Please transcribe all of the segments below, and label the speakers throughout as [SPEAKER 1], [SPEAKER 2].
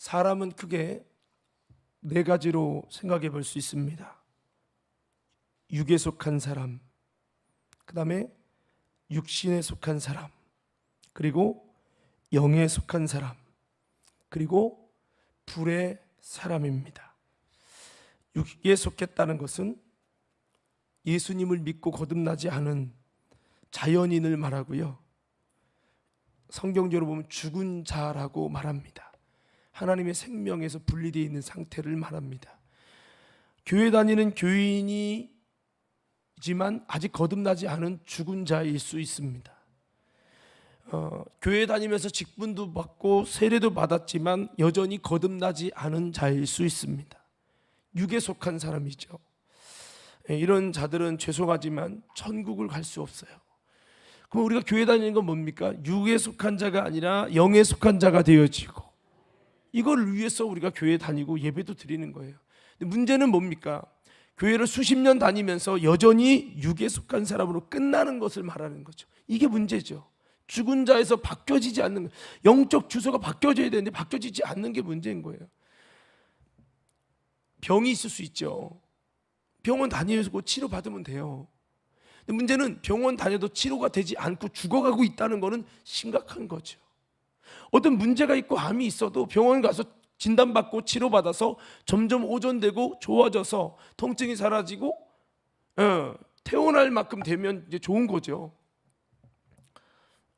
[SPEAKER 1] 사람은 크게 네 가지로 생각해 볼 수 있습니다. 육에 속한 사람, 그 다음에 육신에 속한 사람, 그리고 영에 속한 사람, 그리고 불의 사람입니다. 육에 속했다는 것은 예수님을 믿고 거듭나지 않은 자연인을 말하고요, 성경적으로 보면 죽은 자라고 말합니다. 하나님의 생명에서 분리되어 있는 상태를 말합니다. 교회 다니는 교인이지만 아직 거듭나지 않은 죽은 자일 수 있습니다. 교회 다니면서 직분도 받고 세례도 받았지만 여전히 거듭나지 않은 자일 수 있습니다. 육에 속한 사람이죠. 이런 자들은 죄송하지만 천국을 갈 수 없어요. 그럼 우리가 교회 다니는 건 뭡니까? 육에 속한 자가 아니라 영에 속한 자가 되어지고, 이걸 위해서 우리가 교회 다니고 예배도 드리는 거예요. 근데 문제는 뭡니까? 교회를 수십 년 다니면서 여전히 육에 속한 사람으로 끝나는 것을 말하는 거죠. 이게 문제죠. 죽은 자에서 바뀌어지지 않는 거예요. 영적 주소가 바뀌어져야 되는데 바뀌어지지 않는 게 문제인 거예요. 병이 있을 수 있죠. 병원 다니면서 치료받으면 돼요. 근데 문제는 병원 다녀도 치료가 되지 않고 죽어가고 있다는 것은 심각한 거죠. 어떤 문제가 있고 암이 있어도 병원 가서 진단받고 치료받아서 점점 오전되고 좋아져서 통증이 사라지고 퇴원할 만큼 되면 이제 좋은 거죠.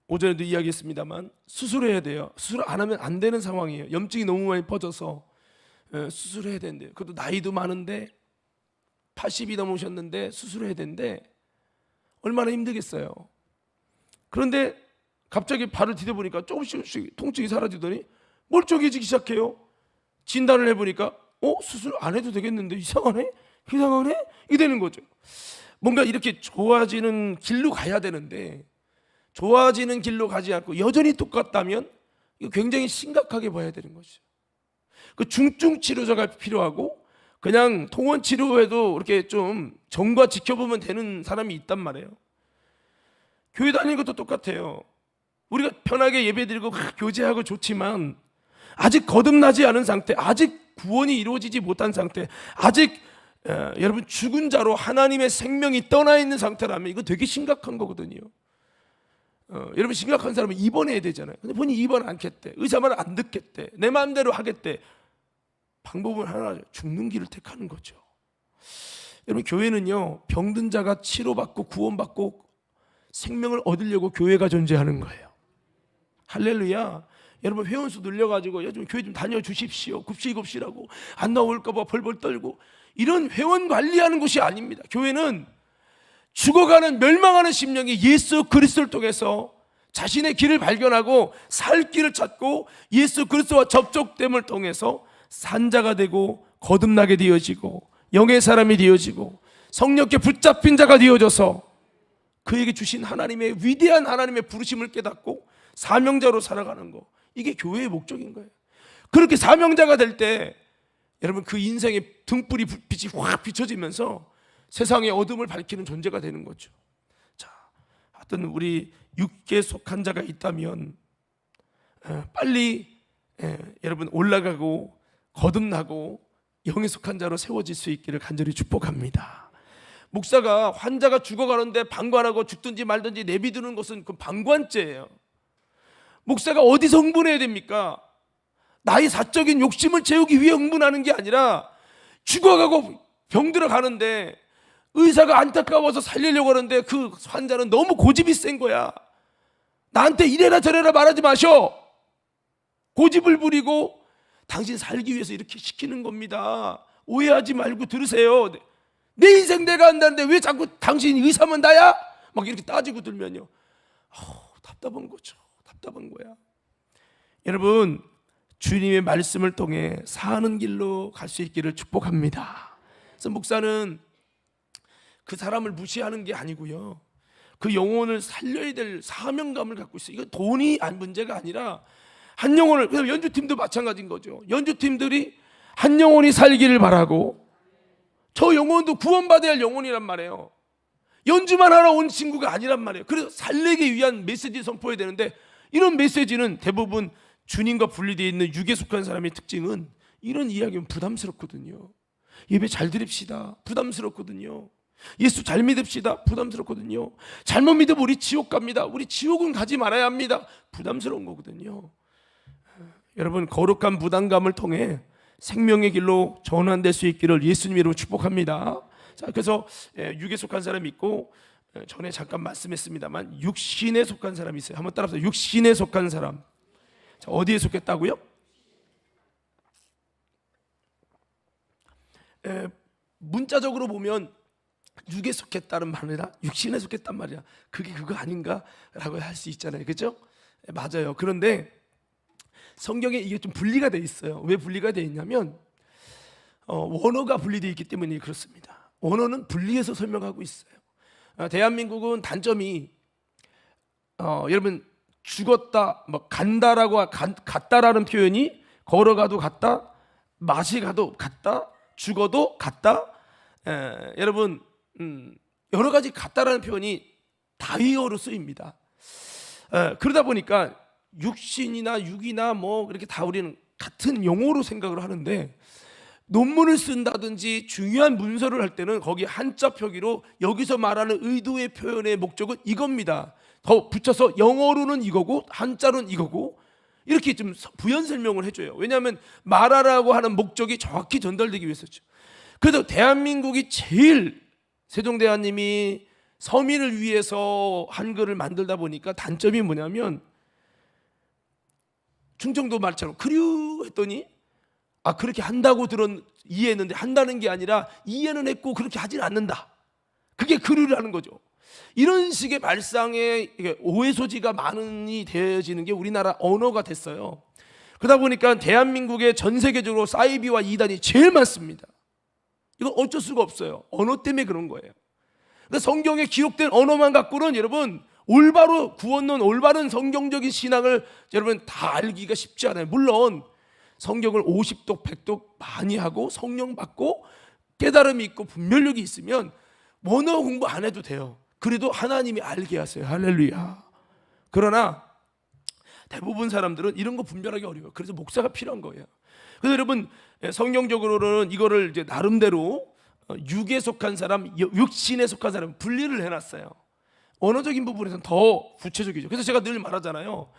[SPEAKER 1] 오전에도 이야기했습니다만 수술해야 돼요. 수술 안 하면 안 되는 상황이에요. 염증이 너무 많이 퍼져서 수술해야 된대요. 그것도 나이도 많은데 80이 넘으셨는데 수술해야 된대. 얼마나 힘들겠어요. 그런데 갑자기 발을 디뎌보니까 조금씩 통증이 사라지더니 멀쩡해지기 시작해요. 진단을 해보니까 수술 안 해도 되겠는데 이상하네? 이게 되는 거죠. 뭔가 이렇게 좋아지는 길로 가야 되는데 좋아지는 길로 가지 않고 여전히 똑같다면 이거 굉장히 심각하게 봐야 되는 거죠. 그 중증 치료자가 필요하고 그냥 통원 치료에도 이렇게 좀 정과 지켜보면 되는 사람이 있단 말이에요. 교회 다니는 것도 똑같아요. 우리가 편하게 예배드리고 교제하고 좋지만 아직 거듭나지 않은 상태, 아직 구원이 이루어지지 못한 상태, 아직 여러분 죽은 자로 하나님의 생명이 떠나 있는 상태라면 이거 되게 심각한 거거든요. 여러분 심각한 사람은 입원해야 되잖아요. 근데 본인이 입원 않겠대, 의사 말 안 듣겠대, 내 마음대로 하겠대. 방법은 하나죠. 죽는 길을 택하는 거죠. 여러분 교회는요, 병든 자가 치료받고 구원받고 생명을 얻으려고 교회가 존재하는 거예요. 할렐루야. 여러분 회원수 늘려가지고 요즘 교회 좀 다녀주십시오, 굽시굽시라고 안 나올까봐 벌벌 떨고 이런 회원 관리하는 곳이 아닙니다. 교회는 죽어가는 멸망하는 심령이 예수 그리스도를 통해서 자신의 길을 발견하고 살 길을 찾고 예수 그리스도와 접촉됨을 통해서 산자가 되고 거듭나게 되어지고 영의 사람이 되어지고 성령께 붙잡힌 자가 되어져서 그에게 주신 하나님의 위대한 하나님의 부르심을 깨닫고 사명자로 살아가는 거, 이게 교회의 목적인 거예요. 그렇게 사명자가 될 때 여러분 그 인생의 등불이 빛이 확 비춰지면서 세상의 어둠을 밝히는 존재가 되는 거죠. 자, 하여튼 우리 육에 속한 자가 있다면 빨리 여러분 올라가고 거듭나고 영에 속한 자로 세워질 수 있기를 간절히 축복합니다. 목사가 환자가 죽어가는데 방관하고 죽든지 말든지 내비두는 것은 그 방관죄예요. 목사가 어디서 흥분해야 됩니까? 나의 사적인 욕심을 채우기 위해 흥분하는 게 아니라 죽어가고 병들어 가는데 의사가 안타까워서 살리려고 하는데 그 환자는 너무 고집이 센 거야. 나한테 이래라 저래라 말하지 마셔. 고집을 부리고 당신 살기 위해서 이렇게 시키는 겁니다. 오해하지 말고 들으세요. 내 인생 내가 한다는데 왜 자꾸 당신이 의사면 나야? 막 이렇게 따지고 들면요, 답답한 거죠. 답답한 거야. 여러분 주님의 말씀을 통해 사는 길로 갈 수 있기를 축복합니다. 그래서 목사는 그 사람을 무시하는 게 아니고요, 그 영혼을 살려야 될 사명감을 갖고 있어요. 이거 돈이 문제가 아니라 한 영혼을, 그래서 연주팀도 마찬가지인 거죠. 연주팀들이 한 영혼이 살기를 바라고 저 영혼도 구원받아야 할 영혼이란 말이에요. 연주만 하러 온 친구가 아니란 말이에요. 그래서 살리기 위한 메시지 선포해야 되는데 이런 메시지는 대부분 주님과 분리되어 있는 육에 속한 사람의 특징은 이런 이야기는 부담스럽거든요. 예배 잘 드립시다. 부담스럽거든요. 예수 잘 믿읍시다. 부담스럽거든요. 잘못 믿으면 우리 지옥 갑니다. 우리 지옥은 가지 말아야 합니다. 부담스러운 거거든요. 여러분, 거룩한 부담감을 통해 생명의 길로 전환될 수 있기를 예수님 이름으로 축복합니다. 자, 그래서 육에 속한 사람이 있고, 전에 잠깐 말씀했습니다만 육신에 속한 사람이 있어요. 한번 따라서 육신에 속한 사람. 자, 어디에 속했다고요? 문자적으로 보면 육에 속했다는 말 아니라 육신에 속했단 말이야. 그게 그거 아닌가라고 할 수 있잖아요. 그렇죠? 맞아요. 그런데 성경에 이게 좀 분리가 돼 있어요. 왜 분리가 돼 있냐면 원어가 분리되어 있기 때문에 그렇습니다. 원어는 분리해서 설명하고 있어요. 대한민국은 단점이 여러분 죽었다, 뭐 간다라고 갔다라는 표현이 걸어가도 갔다, 맛이 가도 갔다, 죽어도 갔다. 여러분 여러 가지 갔다라는 표현이 다이어로 쓰입니다. 그러다 보니까 육신이나 육이나 뭐 그렇게 다 우리는 같은 용어로 생각을 하는데, 논문을 쓴다든지 중요한 문서를 할 때는 거기 한자 표기로 여기서 말하는 의도의 표현의 목적은 이겁니다. 더 붙여서 영어로는 이거고 한자로는 이거고 이렇게 좀 부연 설명을 해줘요. 왜냐하면 말하라고 하는 목적이 정확히 전달되기 위해서죠. 그래도 대한민국이 제일 세종대왕님이 서민을 위해서 한글을 만들다 보니까 단점이 뭐냐면, 충청도 말처럼 그려 했더니 그렇게 한다고 이해했는데 한다는 게 아니라 이해는 했고 그렇게 하진 않는다. 그게 그류라는 거죠. 이런 식의 발상의 오해 소지가 많이 되어지는 게 우리나라 언어가 됐어요. 그러다 보니까 대한민국에 전 세계적으로 사이비와 이단이 제일 많습니다. 이건 어쩔 수가 없어요. 언어 때문에 그런 거예요. 그러니까 성경에 기록된 언어만 갖고는 여러분 올바로 구원론, 올바른 성경적인 신앙을 여러분 다 알기가 쉽지 않아요. 물론 성경을 50독 100독 많이 하고 성령 받고 깨달음이 있고 분별력이 있으면 원어 공부 안 해도 돼요. 그래도 하나님이 알게 하세요. 할렐루야. 그러나 대부분 사람들은 이런 거 분별하기 어려워요. 그래서 목사가 필요한 거예요. 그래서 여러분 성경적으로는 이거를 이제 나름대로 육에 속한 사람, 육신에 속한 사람 분리를 해놨어요. 언어적인 부분에서는 더 구체적이죠. 그래서 제가 늘 말하잖아요.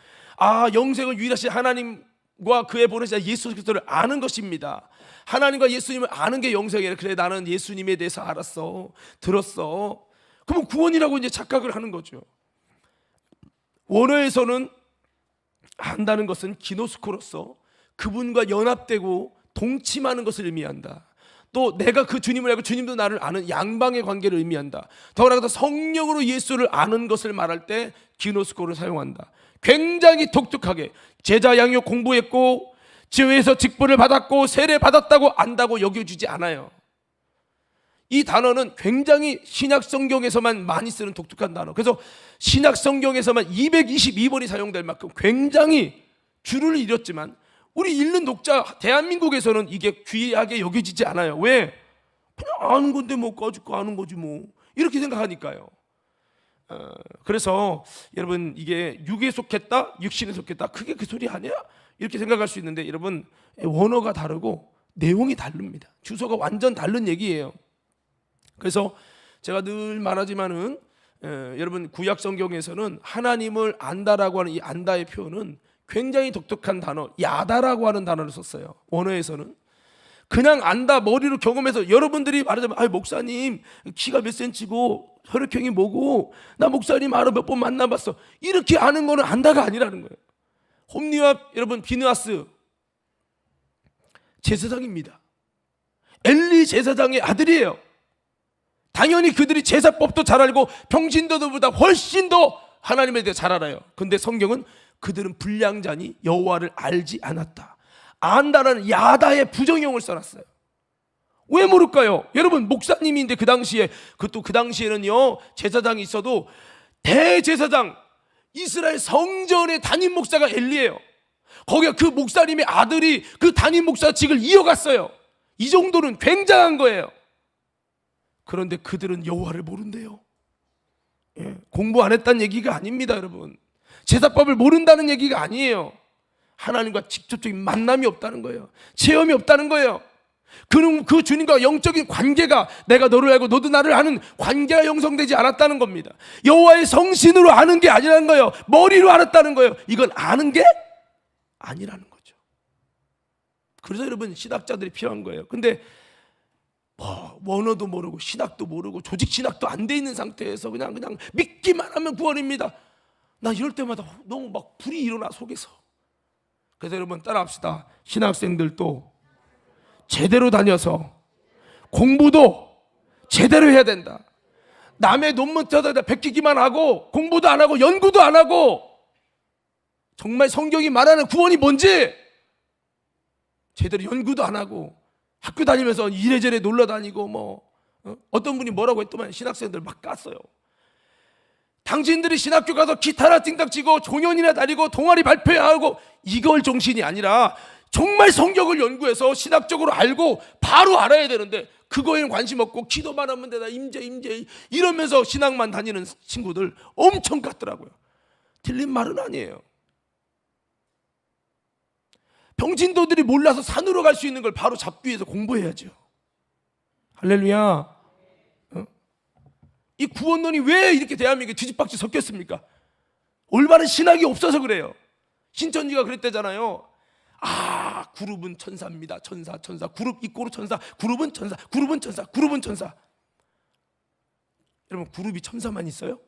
[SPEAKER 1] 영생을 유일하신 하나님과 그의 보내신 예수 그리스도를 아는 것입니다. 하나님과 예수님을 아는 게 영생이에요. 그래, 나는 예수님에 대해서 알았어, 들었어. 그러면 구원이라고 이제 착각을 하는 거죠. 원어에서는 안다는 것은 기노스코로서 그분과 연합되고 동침하는 것을 의미한다. 또 내가 그 주님을 알고 주님도 나를 아는 양방의 관계를 의미한다. 더 나아가서 성령으로 예수를 아는 것을 말할 때 기노스코를 사용한다. 굉장히 독특하게 제자 양육 공부했고 교회에서 직분을 받았고 세례 받았다고 안다고 여겨주지 않아요. 이 단어는 굉장히 신약 성경에서만 많이 쓰는 독특한 단어. 그래서 신약 성경에서만 222번이 사용될 만큼 굉장히 줄을 잃었지만 우리 읽는 독자 대한민국에서는 이게 귀하게 여겨지지 않아요. 왜? 그냥 아는 건데 뭐 꺼줄거 아는 거지 뭐 이렇게 생각하니까요. 그래서 여러분 이게 육에 속했다, 육신에 속했다, 그게 그 소리 아니야? 이렇게 생각할 수 있는데 여러분 원어가 다르고 내용이 다릅니다. 주소가 완전 다른 얘기예요. 그래서 제가 늘 말하지만은 여러분 구약 성경에서는 하나님을 안다라고 하는 이 안다의 표현은 굉장히 독특한 단어, 야다라고 하는 단어를 썼어요. 원어에서는 그냥 안다, 머리로 경험해서 여러분들이 말하자면 목사님 키가 몇 센치고 혈액형이 뭐고 나 목사님 알아 몇 번 만나봤어, 이렇게 아는 거는 안다가 아니라는 거예요. 홈리와 여러분 비느하스 제사장입니다. 엘리 제사장의 아들이에요. 당연히 그들이 제사법도 잘 알고 평신도들보다 훨씬 더 하나님에 대해 잘 알아요. 근데 성경은 그들은 불량자니 여호와를 알지 않았다. 안다라는 야다의 부정형을 써놨어요. 왜 모를까요? 여러분 목사님인데 그 당시에 그것도 그 당시에는요 제사장이 있어도 대제사장 이스라엘 성전의 담임 목사가 엘리예요. 거기가 그 목사님의 아들이 그 담임 목사직을 이어갔어요. 이 정도는 굉장한 거예요. 그런데 그들은 여호와를 모른대요. 공부 안 했다는 얘기가 아닙니다, 여러분. 제사법을 모른다는 얘기가 아니에요. 하나님과 직접적인 만남이 없다는 거예요. 체험이 없다는 거예요. 그 주님과 영적인 관계가, 내가 너를 알고 너도 나를 아는 관계가 형성되지 않았다는 겁니다. 여호와의 성신으로 아는 게 아니라는 거예요. 머리로 알았다는 거예요. 이건 아는 게 아니라는 거죠. 그래서 여러분, 신학자들이 필요한 거예요. 근데 원어도 모르고 신학도 모르고 조직 신학도 안 돼 있는 상태에서 그냥 믿기만 하면 구원입니다. 나 이럴 때마다 너무 막 불이 일어나, 속에서. 그래서 여러분, 따라합시다. 신학생들도 제대로 다녀서 공부도 제대로 해야 된다. 남의 논문 뜯어다 베끼기만 하고 공부도 안 하고 연구도 안 하고 정말 성경이 말하는 구원이 뭔지 제대로 연구도 안 하고 학교 다니면서 이래저래 놀러 다니고 어떤 분이 뭐라고 했더만 신학생들 막 깠어요. 당신들이 신학교 가서 기타나 띵딱 치고 종연이나 다니고 동아리 발표해야 하고 이걸 정신이 아니라 정말 성경을 연구해서 신학적으로 알고 바로 알아야 되는데 그거에는 관심 없고 기도만 하면 되나 임재 이러면서 신학만 다니는 친구들 엄청 깠더라고요. 틀린 말은 아니에요. 병진도들이 몰라서 산으로 갈 수 있는 걸 바로 잡기 위해서 공부해야죠. 할렐루야. 이 구원론이 왜 이렇게 대한민국에 뒤집박지 섞였습니까? 올바른 신학이 없어서 그래요. 신천지가 그랬대잖아요. 그룹은 천사입니다. 천사. 그룹 이꼬르 천사. 그룹은 천사. 그룹은 천사. 여러분, 그룹이 천사만 있어요?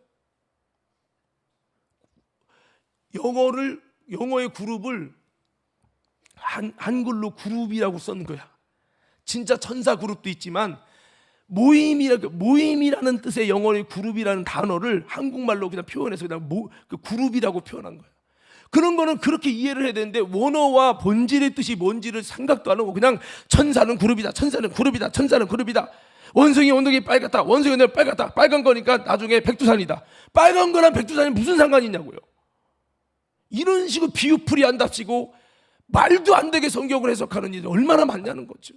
[SPEAKER 1] 영어의 그룹을 한글로 그룹이라고 썼는 거야. 진짜 천사 그룹도 있지만 모임이라는 뜻의 영어의 그룹이라는 단어를 한국말로 그냥 표현해서 그냥 그룹이라고 표현한 거예요. 그런 거는 그렇게 이해를 해야 되는데 원어와 본질의 뜻이 뭔지를 생각도 안 하고 그냥 천사는 그룹이다. 천사는 그룹이다. 천사는 그룹이다. 원숭이 언덕이 빨갛다. 원숭이 언덕이 빨갛다. 빨간 거니까 나중에 백두산이다. 빨간 거랑 백두산이 무슨 상관이 있냐고요. 이런 식으로 비유풀이한답시고 말도 안 되게 성경을 해석하는 일이 얼마나 많냐는 거죠.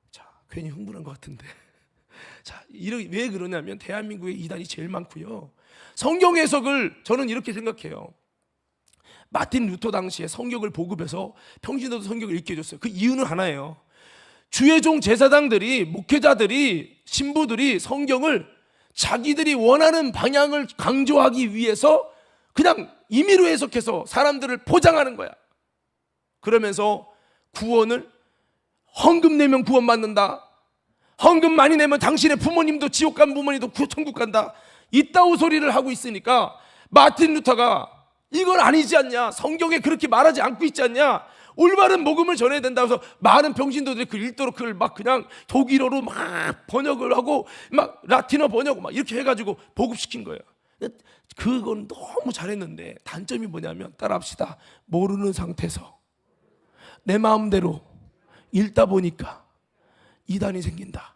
[SPEAKER 1] 자, 괜히 흥분한 것 같은데. 자, 왜 그러냐면 대한민국에 이단이 제일 많고요. 성경 해석을 저는 이렇게 생각해요. 마틴 루터 당시에 성경을 보급해서 평신도도 성경을 읽게 해줬어요. 그 이유는 하나예요. 주의 종 제사장들이, 목회자들이, 신부들이 성경을 자기들이 원하는 방향을 강조하기 위해서 그냥 임의로 해석해서 사람들을 포장하는 거야. 그러면서 구원을 헌금 내면 구원받는다. 헌금 많이 내면 당신의 부모님도 지옥 간 부모님도 천국 간다. 이따오 소리를 하고 있으니까 마틴 루터가 이건 아니지 않냐, 성경에 그렇게 말하지 않고 있지 않냐, 올바른 복음을 전해야 된다고 해서 많은 병신도들이 그 읽도록 그걸 막 그냥 독일어로 막 번역을 하고 막 라틴어 번역 막 이렇게 해가지고 보급시킨 거예요. 그건 너무 잘했는데 단점이 뭐냐면, 따라합시다. 모르는 상태에서 내 마음대로 읽다 보니까 이단이 생긴다.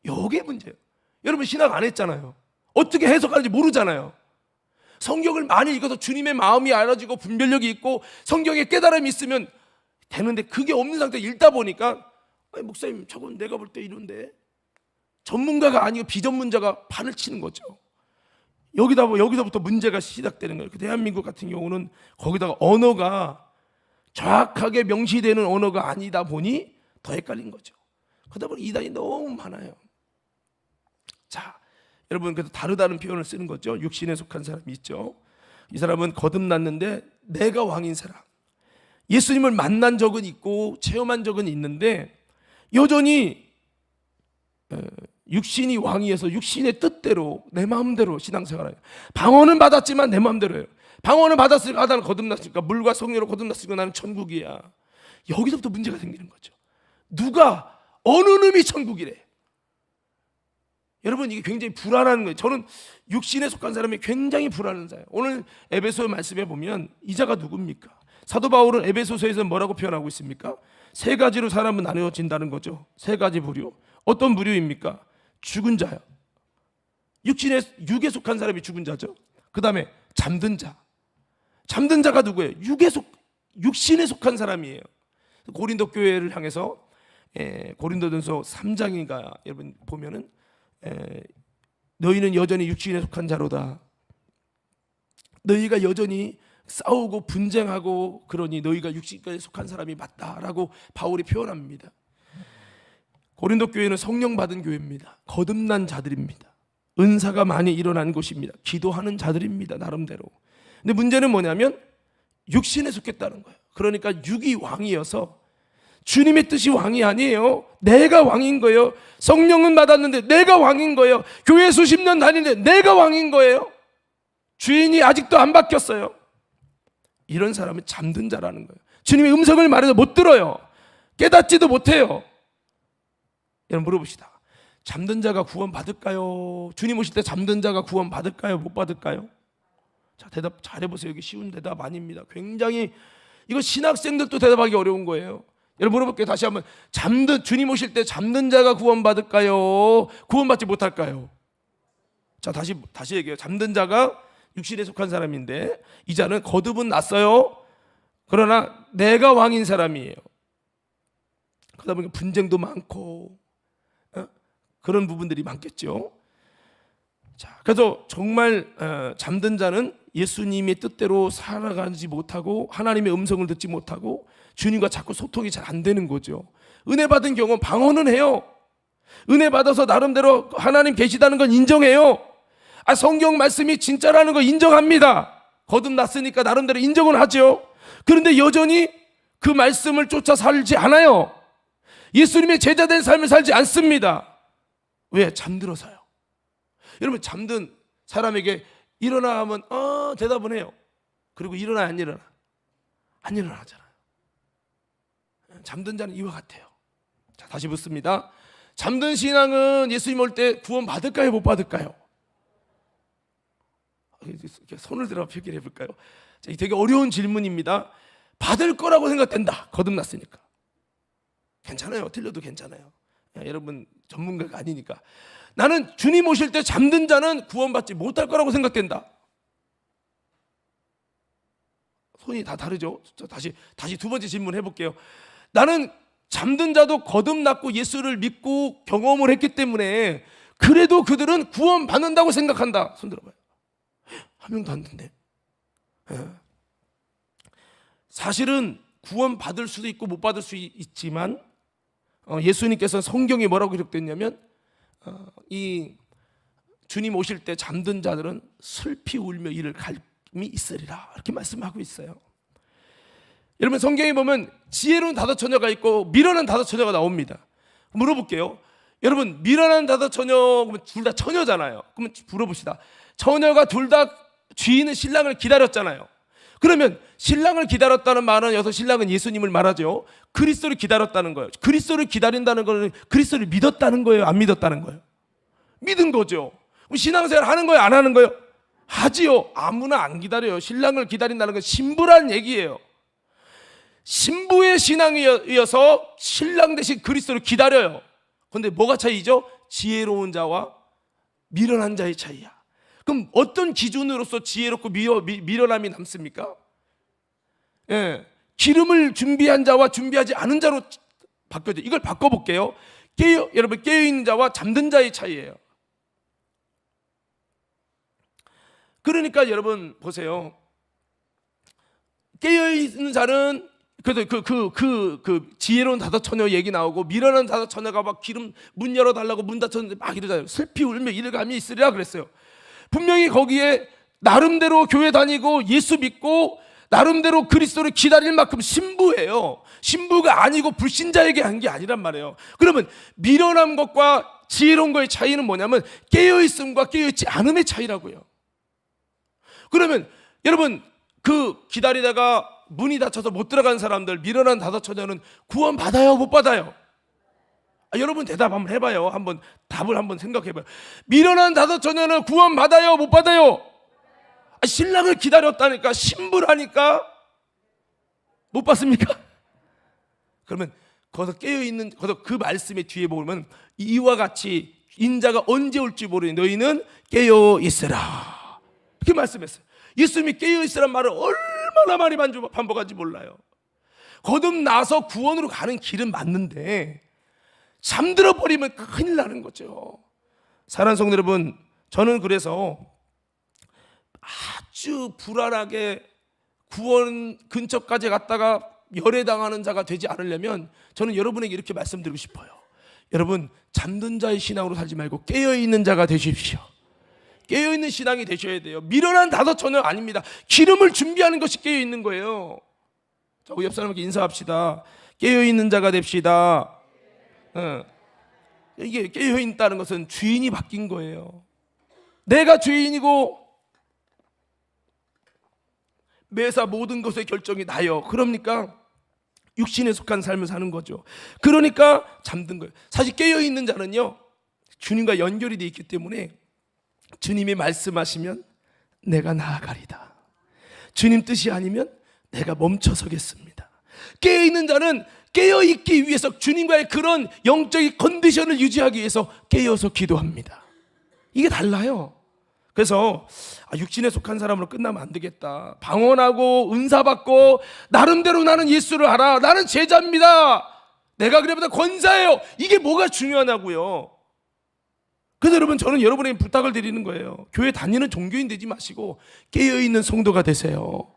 [SPEAKER 1] 이게 문제예요. 여러분, 신학 안 했잖아요. 어떻게 해석하는지 모르잖아요. 성경을 많이 읽어서 주님의 마음이 알아지고 분별력이 있고 성경에 깨달음이 있으면 되는데 그게 없는 상태에 읽다 보니까 목사님 저건 내가 볼 때 이런데, 전문가가 아니고 비전문자가 판을 치는 거죠. 여기서부터 문제가 시작되는 거예요. 대한민국 같은 경우는 거기다가 언어가 정확하게 명시되는 언어가 아니다 보니 더 헷갈린 거죠. 그러다 보니 이단이 너무 많아요. 자, 여러분, 그래서 다르다는 표현을 쓰는 거죠. 육신에 속한 사람이 있죠. 이 사람은 거듭났는데 내가 왕인 사람, 예수님을 만난 적은 있고 체험한 적은 있는데 여전히 육신이 왕이어서 육신의 뜻대로 내 마음대로 신앙생활해요. 방언은 받았지만 내 마음대로 해요. 방언을 받았으니까 나는 거듭났으니까, 물과 성령으로 거듭났으니까 나는 천국이야. 여기서부터 문제가 생기는 거죠. 누가 어느 놈이 천국이래. 여러분, 이게 굉장히 불안한 거예요. 저는 육신에 속한 사람이 굉장히 불안한 자예요. 오늘 에베소 말씀에 보면 이 자가 누굽니까? 사도 바울은 에베소서에서 뭐라고 표현하고 있습니까? 세 가지로 사람은 나누어진다는 거죠. 세 가지 부류. 어떤 부류입니까? 죽은 자요. 육에 속한 사람이 죽은 자죠. 그 다음에 잠든 자. 잠든 자가 누구예요? 육신에 속한 사람이에요. 고린도 교회를 향해서 고린도전서 3장인가 여러분 보면은 너희는 여전히 육신에 속한 자로다. 너희가 여전히 싸우고 분쟁하고 그러니 너희가 육신까지 속한 사람이 맞다라고 바울이 표현합니다. 고린도 교회는 성령 받은 교회입니다. 거듭난 자들입니다. 은사가 많이 일어난 곳입니다. 기도하는 자들입니다. 나름대로. 근데 문제는 뭐냐면 육신에 속했다는 거예요. 그러니까 육이 왕이어서 주님의 뜻이 왕이 아니에요. 내가 왕인 거예요. 성령은 받았는데 내가 왕인 거예요. 교회 수십 년 다니는데 내가 왕인 거예요. 주인이 아직도 안 바뀌었어요. 이런 사람은 잠든 자라는 거예요. 주님의 음성을 말해도 못 들어요. 깨닫지도 못해요. 여러분 물어봅시다. 잠든 자가 구원 받을까요? 주님 오실 때 잠든 자가 구원 받을까요? 못 받을까요? 자, 대답 잘해보세요. 여기 쉬운 대답 아닙니다. 굉장히 이거 신학생들도 대답하기 어려운 거예요. 여러분 물어볼게요. 다시 한번. 주님 오실 때 잠든 자가 구원 받을까요? 구원 받지 못할까요? 자, 다시 얘기해요. 잠든 자가 육신에 속한 사람인데 이 자는 거듭은 났어요. 그러나 내가 왕인 사람이에요. 그러다 보니까 분쟁도 많고 그런 부분들이 많겠죠. 자, 그래서 정말 잠든 자는 예수님의 뜻대로 살아가지 못하고 하나님의 음성을 듣지 못하고 주님과 자꾸 소통이 잘 안 되는 거죠. 은혜 받은 경우 방언은 해요. 은혜 받아서 나름대로 하나님 계시다는 건 인정해요. 성경 말씀이 진짜라는 거 인정합니다. 거듭났으니까 나름대로 인정은 하죠. 그런데 여전히 그 말씀을 쫓아 살지 않아요. 예수님의 제자된 삶을 살지 않습니다. 왜? 잠들어서요. 여러분 잠든 사람에게 일어나 하면 대답은 해요. 그리고 일어나 안 일어나? 안 일어나잖아요. 잠든 자는 이와 같아요. 자, 다시 묻습니다. 잠든 신앙은 예수님 올 때 구원 받을까요? 못 받을까요? 손을 들어 표기를 해볼까요? 자, 되게 어려운 질문입니다. 받을 거라고 생각된다. 거듭났으니까. 괜찮아요. 틀려도 괜찮아요. 여러분 전문가가 아니니까. 나는 주님 오실 때 잠든 자는 구원받지 못할 거라고 생각된다. 손이 다 다르죠. 다시 두 번째 질문 해볼게요. 나는 잠든 자도 거듭났고 예수를 믿고 경험을 했기 때문에 그래도 그들은 구원받는다고 생각한다. 손 들어봐요. 한 명도 안 된대. 사실은 구원받을 수도 있고 못 받을 수 있지만 예수님께서 성경에 뭐라고 기록됐냐면 이 주님 오실 때 잠든 자들은 슬피 울며 이를 갈미 있으리라 이렇게 말씀하고 있어요. 여러분 성경에 보면 지혜로운 다섯 처녀가 있고 미련한 다섯 처녀가 나옵니다. 물어볼게요. 여러분 미련한 다섯 처녀 그러면 둘 다 처녀잖아요. 그러면 물어봅시다. 처녀가 둘 다 주인은 신랑을 기다렸잖아요. 그러면 신랑을 기다렸다는 말은 여기서 신랑은 예수님을 말하죠. 그리스도를 기다렸다는 거예요. 그리스도를 기다린다는 거는 그리스도를 믿었다는 거예요? 안 믿었다는 거예요? 믿은 거죠. 신앙생활 하는 거예요? 안 하는 거예요? 하지요. 아무나 안 기다려요. 신랑을 기다린다는 건 신부란 얘기예요. 신부의 신앙이어서 신랑 대신 그리스도를 기다려요. 그런데 뭐가 차이죠? 지혜로운 자와 미련한 자의 차이야. 그럼 어떤 기준으로서 지혜롭고 미련함이 남습니까? 기름을 준비한 자와 준비하지 않은 자로 바뀌어져. 이걸 바꿔볼게요. 여러분 깨어있는 자와 잠든 자의 차이예요. 그러니까 여러분 보세요. 깨어있는 자는 그 지혜로운 다섯 처녀 얘기 나오고 미련한 다섯 처녀가 막 기름 문 열어달라고 문 닫혔는데 막 이러잖아요. 슬피 울며 이를 감이 있으리라 그랬어요. 분명히 거기에 나름대로 교회 다니고 예수 믿고 나름대로 그리스도를 기다릴 만큼 신부예요. 신부가 아니고 불신자에게 한 게 아니란 말이에요. 그러면 미련한 것과 지혜로운 것의 차이는 뭐냐면 깨어있음과 깨어있지 않음의 차이라고요. 그러면 여러분 그 기다리다가 문이 닫혀서 못 들어간 사람들 미련한 다섯 처녀는 구원 받아요? 못 받아요? 여러분 대답 한번 해봐요. 한번 답을 한번 생각해봐요. 미련한 다섯 처녀는 구원 받아요? 못 받아요? 신랑을 기다렸다니까 신부라니까 못 받습니까? 그러면 거기서 깨어있는 거기서 그 말씀의 뒤에 보면 이와 같이 인자가 언제 올지 모르니 너희는 깨어있으라 이렇게 말씀했어요. 예수님이 깨어있으란 말을 얼마나 많이 반복한지 몰라요. 거듭나서 구원으로 가는 길은 맞는데 잠들어 버리면 큰일 나는 거죠. 사랑하는 성도 여러분, 저는 그래서 아주 불안하게 구원 근처까지 갔다가 열애당하는 자가 되지 않으려면 저는 여러분에게 이렇게 말씀드리고 싶어요. 여러분, 잠든 자의 신앙으로 살지 말고 깨어있는 자가 되십시오. 깨어있는 신앙이 되셔야 돼요. 미련한 다섯천은 아닙니다. 기름을 준비하는 것이 깨어있는 거예요. 자, 우리 옆 사람에게 인사합시다. 깨어있는 자가 됩시다. 이게 깨어있다는 것은 주인이 바뀐 거예요. 내가 주인이고 매사 모든 것의 결정이 나요. 그러니까 육신에 속한 삶을 사는 거죠. 그러니까 잠든 거예요. 사실 깨어있는 자는요, 주님과 연결이 되어 있기 때문에 주님이 말씀하시면 내가 나아가리다. 주님 뜻이 아니면 내가 멈춰서겠습니다. 깨어있는 자는 깨어있기 위해서 주님과의 그런 영적인 컨디션을 유지하기 위해서 깨어서 기도합니다. 이게 달라요. 그래서 육신에 속한 사람으로 끝나면 안 되겠다. 방언하고 은사받고 나름대로 나는 예수를 알아, 나는 제자입니다, 내가 그래보다 권사예요, 이게 뭐가 중요하냐고요. 그래서 여러분, 저는 여러분에게 부탁을 드리는 거예요. 교회 다니는 종교인 되지 마시고 깨어있는 성도가 되세요.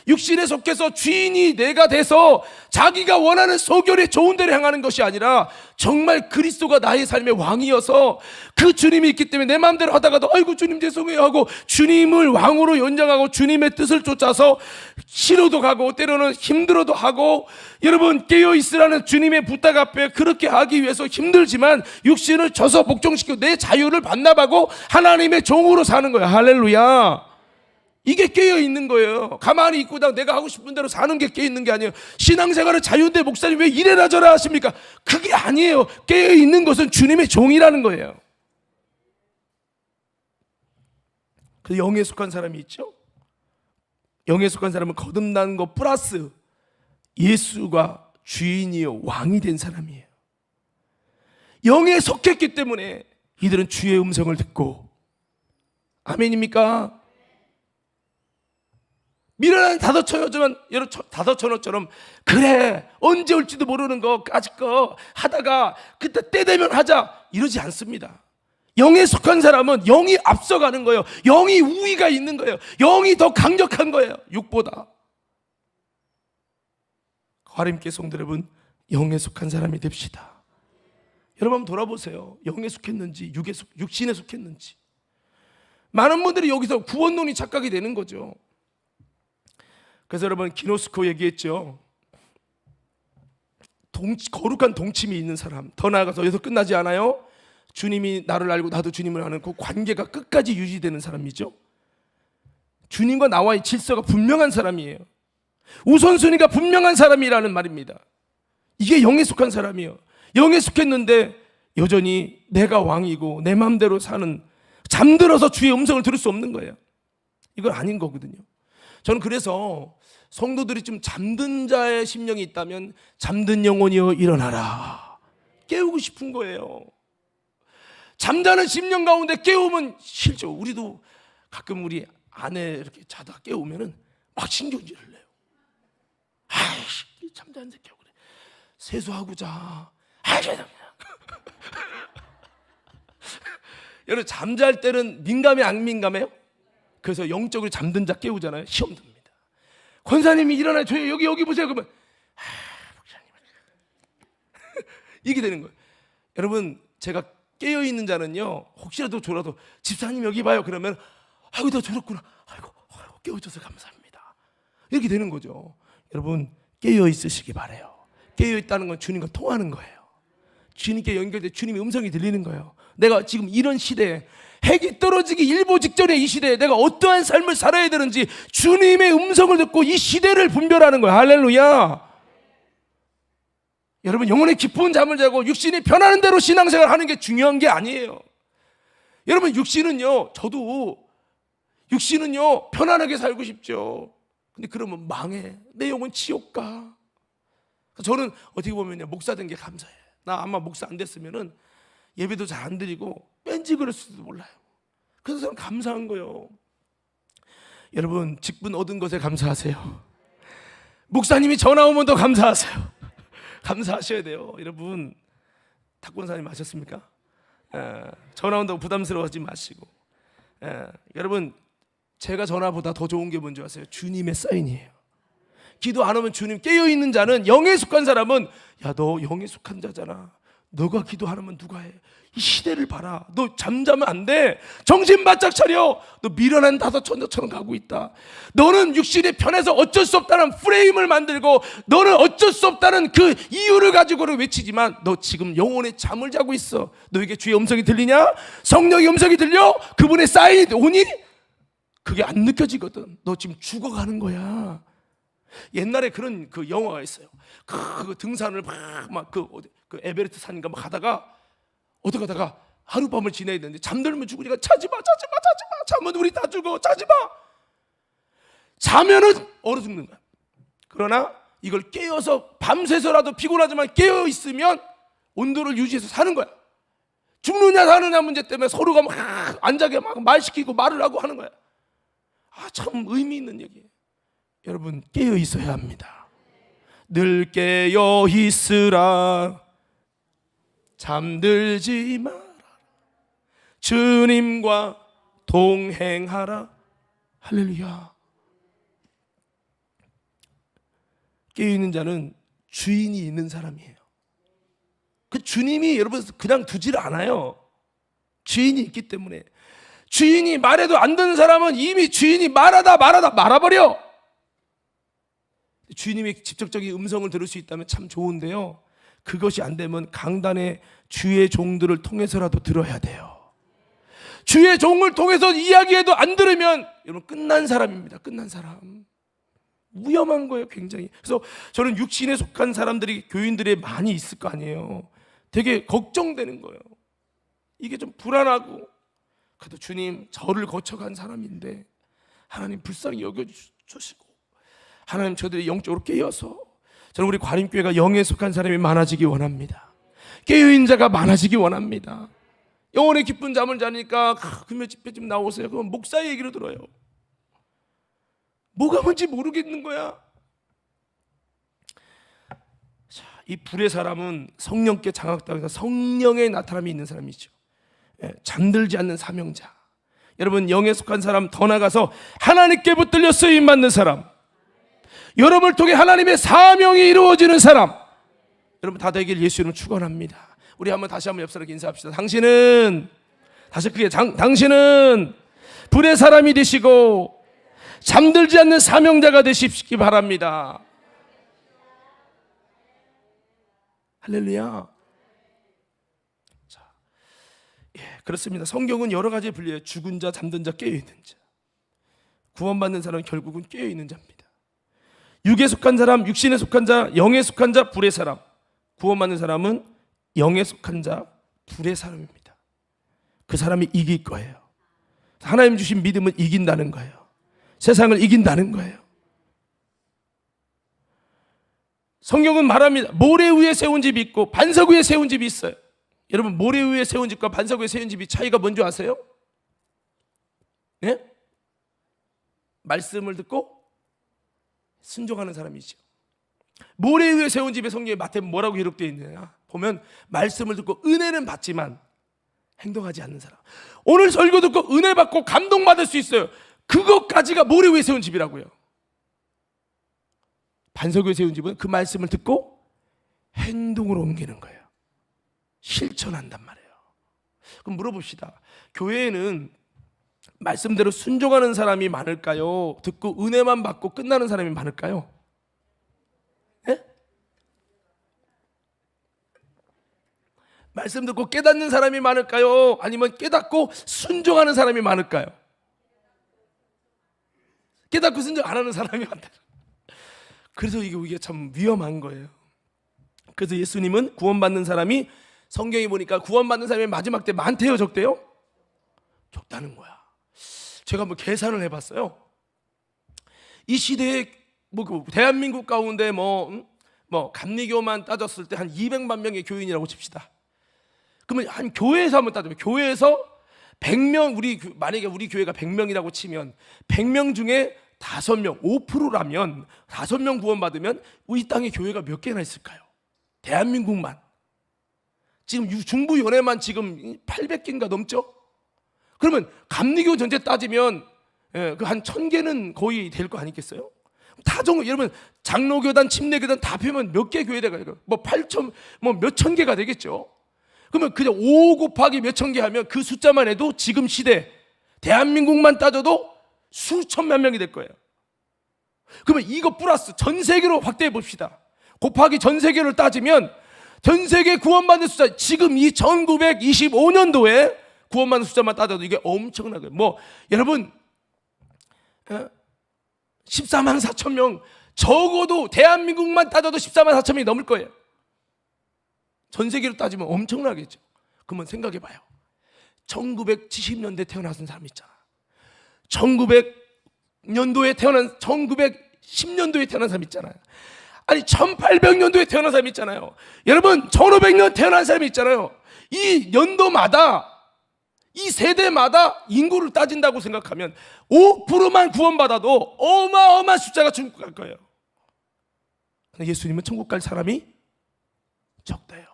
[SPEAKER 1] 육신에 속해서 주인이 내가 돼서 자기가 원하는 소견에 좋은 데를 향하는 것이 아니라 정말 그리스도가 나의 삶의 왕이어서 그 주님이 있기 때문에 내 마음대로 하다가도 아이고 주님 죄송해요 하고 주님을 왕으로 연장하고 주님의 뜻을 쫓아서 싫어도 가고 때로는 힘들어도 하고, 여러분 깨어있으라는 주님의 부탁 앞에 그렇게 하기 위해서 힘들지만 육신을 져서 복종시키고 내 자유를 반납하고 하나님의 종으로 사는 거예요. 할렐루야. 이게 깨어있는 거예요. 가만히 있고 내가 하고 싶은 대로 사는 게 깨어있는 게 아니에요. 신앙생활은 자유인데 목사님 왜 이래라 저래라 하십니까? 그게 아니에요. 깨어있는 것은 주님의 종이라는 거예요. 그 영에 속한 사람이 있죠. 영에 속한 사람은 거듭난 것 플러스 예수가 주인이요 왕이 된 사람이에요. 영에 속했기 때문에 이들은 주의 음성을 듣고, 아멘입니까? 미련한 다섯천어처럼 그래 언제 올지도 모르는 거 아직 거 하다가 그때 때 되면 하자 이러지 않습니다. 영에 속한 사람은 영이 앞서가는 거예요. 영이 우위가 있는 거예요. 영이 더 강력한 거예요, 육보다. 하나님께 성도 여러분, 영에 속한 사람이 됩시다. 여러분 한번 돌아보세요. 영에 속했는지 육신에 속했는지. 많은 분들이 여기서 구원론이 착각이 되는 거죠. 그래서 여러분 기노스코 얘기했죠. 거룩한 동침이 있는 사람, 더 나아가서 여기서 끝나지 않아요. 주님이 나를 알고 나도 주님을 아는 그 관계가 끝까지 유지되는 사람이죠. 주님과 나와의 질서가 분명한 사람이에요. 우선순위가 분명한 사람이라는 말입니다. 이게 영에 속한 사람이에요. 영에 속했는데 여전히 내가 왕이고 내 마음대로 사는, 잠들어서 주의 음성을 들을 수 없는 거예요. 이건 아닌 거거든요. 저는 그래서 성도들이 좀 잠든 자의 심령이 있다면 잠든 영혼이여 일어나라, 깨우고 싶은 거예요. 잠자는 심령 가운데 깨우면 싫죠. 우리도 가끔 우리 아내 이렇게 자다 깨우면은 막 신경질을 내요. 아이씨 잠자는데 깨우고 그래, 세수하고 자. 여러분 잠잘 때는 민감해 안 민감해요? 그래서 영적으로 잠든 자 깨우잖아요. 시험 듭니다. 권사님이 일어나요. 저 여기 보세요. 그러면 목사님 이게 되는 거예요. 여러분 제가 깨어있는 자는요, 혹시라도 졸아도 집사님 여기 봐요 그러면 아이고 너 졸았구나, 아이고 깨워줘서 감사합니다, 이렇게 되는 거죠. 여러분 깨어있으시기 바라요. 깨어있다는 건 주님과 통하는 거예요. 주님께 연결돼 주님의 음성이 들리는 거예요. 내가 지금 이런 시대에 핵이 떨어지기 일보 직전의 이 시대에 내가 어떠한 삶을 살아야 되는지 주님의 음성을 듣고 이 시대를 분별하는 거예요. 할렐루야. 여러분 영혼의 깊은 잠을 자고 육신이 편하는 대로 신앙생활 하는 게 중요한 게 아니에요. 여러분 육신은요, 저도 육신은요 편안하게 살고 싶죠. 근데 그러면 망해. 내 영혼 지옥 가. 저는 어떻게 보면요, 목사 된 게 감사해요. 나 아마 목사 안 됐으면은 예배도 잘 안 드리고 뺀지 그랬을지도 몰라요. 그래서 저는 감사한 거예요. 여러분 직분 얻은 것에 감사하세요. 목사님이 전화 오면 더 감사하세요. 감사하셔야 돼요. 여러분 탁권사님 아셨습니까? 전화 온다고 부담스러워하지 마시고, 여러분 제가 전화보다 더 좋은 게 뭔지 아세요? 주님의 사인이에요. 기도 안 하면 주님, 깨어있는 자는, 영에 속한 사람은, 야, 너 영에 속한 자잖아. 너가 기도 안 하면 누가 해? 이 시대를 봐라. 너 잠자면 안 돼. 정신 바짝 차려. 너 미련한 다섯천녀처럼 가고 있다. 너는 육신의 편에서 어쩔 수 없다는 프레임을 만들고, 너는 어쩔 수 없다는 그 이유를 가지고는 외치지만, 너 지금 영혼의 잠을 자고 있어. 너에게 주의 음성이 들리냐? 성령의 음성이 들려? 그분의 사인이 오니? 그게 안 느껴지거든. 너 지금 죽어가는 거야. 옛날에 그런 그 영화가 있어요. 그 등산을 그 에베레스트 산인가 막 가다가 어디 가다가 하룻밤을 지내야 되는데 잠들면 죽으니까 자지마. 자면 우리 다 죽어. 자지마. 자면은 얼어 죽는 거야. 그러나 이걸 깨어서 밤새서라도 피곤하지만 깨어 있으면 온도를 유지해서 사는 거야. 죽느냐 사느냐 문제 때문에 서로가 막 안 자게 막 말 시키고 말을 하고 하는 거야. 참 의미 있는 얘기예요. 여러분, 깨어 있어야 합니다. 늘 깨어 있으라. 잠들지 마라. 주님과 동행하라. 할렐루야. 깨어 있는 자는 주인이 있는 사람이에요. 그 주님이 여러분 그냥 두질 않아요. 주인이 있기 때문에. 주인이 말해도 안 듣는 사람은 이미 주인이 말아버려. 주님의 직접적인 음성을 들을 수 있다면 참 좋은데요, 그것이 안 되면 강단의 주의 종들을 통해서라도 들어야 돼요. 주의 종을 통해서 이야기해도 안 들으면 여러분 끝난 사람입니다. 끝난 사람. 위험한 거예요, 굉장히. 그래서 저는 육신에 속한 사람들이 교인들이 많이 있을 거 아니에요. 되게 걱정되는 거예요. 이게 좀 불안하고, 그래도 주님, 저를 거쳐간 사람인데 하나님 불쌍히 여겨주시고 하나님 저들이 영적으로 깨어서, 저는 우리 관임교회가 영에 속한 사람이 많아지기 원합니다. 깨어있는 자가 많아지기 원합니다. 영혼의 깊은 잠을 자니까 금요 집회 좀 나오세요. 그건 목사의 얘기로 들어요. 뭐가 뭔지 모르겠는 거야. 자, 이 불의 사람은 성령께 장악당해서 성령의 나타남이 있는 사람이죠. 잠들지 않는 사명자. 여러분, 영에 속한 사람, 더 나가서 하나님께 붙들려 쓰임 받는 사람, 여러분을 통해 하나님의 사명이 이루어지는 사람, 여러분 다 되길 예수 이름으로 축원합니다. 우리 다시 한번 옆 사람에게 인사합시다. 당신은, 다시 크게, 당신은 불의 사람이 되시고 잠들지 않는 사명자가 되시기 바랍니다. 할렐루야. 자, 그렇습니다. 성경은 여러 가지 분류해요. 죽은 자, 잠든 자, 깨어있는 자. 구원받는 사람은 결국은 깨어있는 자입니다. 육에 속한 사람, 육신에 속한 자, 영에 속한 자, 불의 사람. 구원받는 사람은 영에 속한 자, 불의 사람입니다. 그 사람이 이길 거예요. 하나님 주신 믿음은 이긴다는 거예요. 세상을 이긴다는 거예요. 성경은 말합니다. 모래 위에 세운 집이 있고 반석 위에 세운 집이 있어요. 여러분, 모래 위에 세운 집과 반석 위에 세운 집이 차이가 뭔지 아세요? 네? 말씀을 듣고 순종하는 사람이죠. 모래 위에 세운 집의 성경에 마태는 뭐라고 기록되어 있느냐 보면, 말씀을 듣고 은혜는 받지만 행동하지 않는 사람. 오늘 설교 듣고 은혜 받고 감동받을 수 있어요. 그것까지가 모래 위에 세운 집이라고요. 반석 위에 세운 집은 그 말씀을 듣고 행동으로 옮기는 거예요. 실천한단 말이에요. 그럼 물어봅시다. 교회에는 말씀대로 순종하는 사람이 많을까요? 듣고 은혜만 받고 끝나는 사람이 많을까요? 네? 말씀 듣고 깨닫는 사람이 많을까요? 아니면 깨닫고 순종하는 사람이 많을까요? 깨닫고 순종 안 하는 사람이 많다. 그래서 이게 참 위험한 거예요. 그래서 예수님은 구원받는 사람이, 성경에 보니까 구원받는 사람이 마지막 때 많대요, 적대요? 적다는 거야. 제가 한번 계산을 해봤어요. 이 시대에 대한민국 가운데 감리교만 따졌을 때 한 200만 명의 교인이라고 칩시다. 그러면 한 교회에서 한번 따져요. 교회에서 100명, 만약에 우리 교회가 100명이라고 치면 100명 중에 5명, 5%라면 5명 구원받으면 우리 땅에 교회가 몇 개나 있을까요? 대한민국만. 지금 중부연회만 지금 800개인가 넘죠? 그러면 감리교 전체 따지면 그 한 1000개는 거의 될 거 아니겠어요? 다 여러분 장로교단, 침례교단 다 합하면 몇 개 교회가 돼요? 뭐 8천, 뭐 몇천 개가 되겠죠. 그러면 그냥 5 곱하기 몇천 개 하면 그 숫자만 해도 지금 시대 대한민국만 따져도 수천만 명이 될 거예요. 그러면 이거 플러스 전 세계로 확대해 봅시다. 곱하기 전 세계를 따지면 전 세계 구원받는 숫자, 지금 이 1925년도에 구원받는 숫자만 따져도 이게 엄청나게, 뭐 여러분 14만 4천 명, 적어도 대한민국만 따져도 14만 4천 명이 넘을 거예요. 전 세계로 따지면 엄청나겠죠. 그러면 생각해 봐요. 1970년대에 태어난 사람 있잖아. 1900년도에 태어난, 1910년도에 태어난 사람 있잖아요. 아니 1800년도에 태어난 사람 있잖아요. 여러분 1500년 태어난 사람이 있잖아요. 이 연도마다, 이 세대마다 인구를 따진다고 생각하면 5%만 구원받아도 어마어마한 숫자가 천국 갈 거예요. 예수님은 천국 갈 사람이 적대요.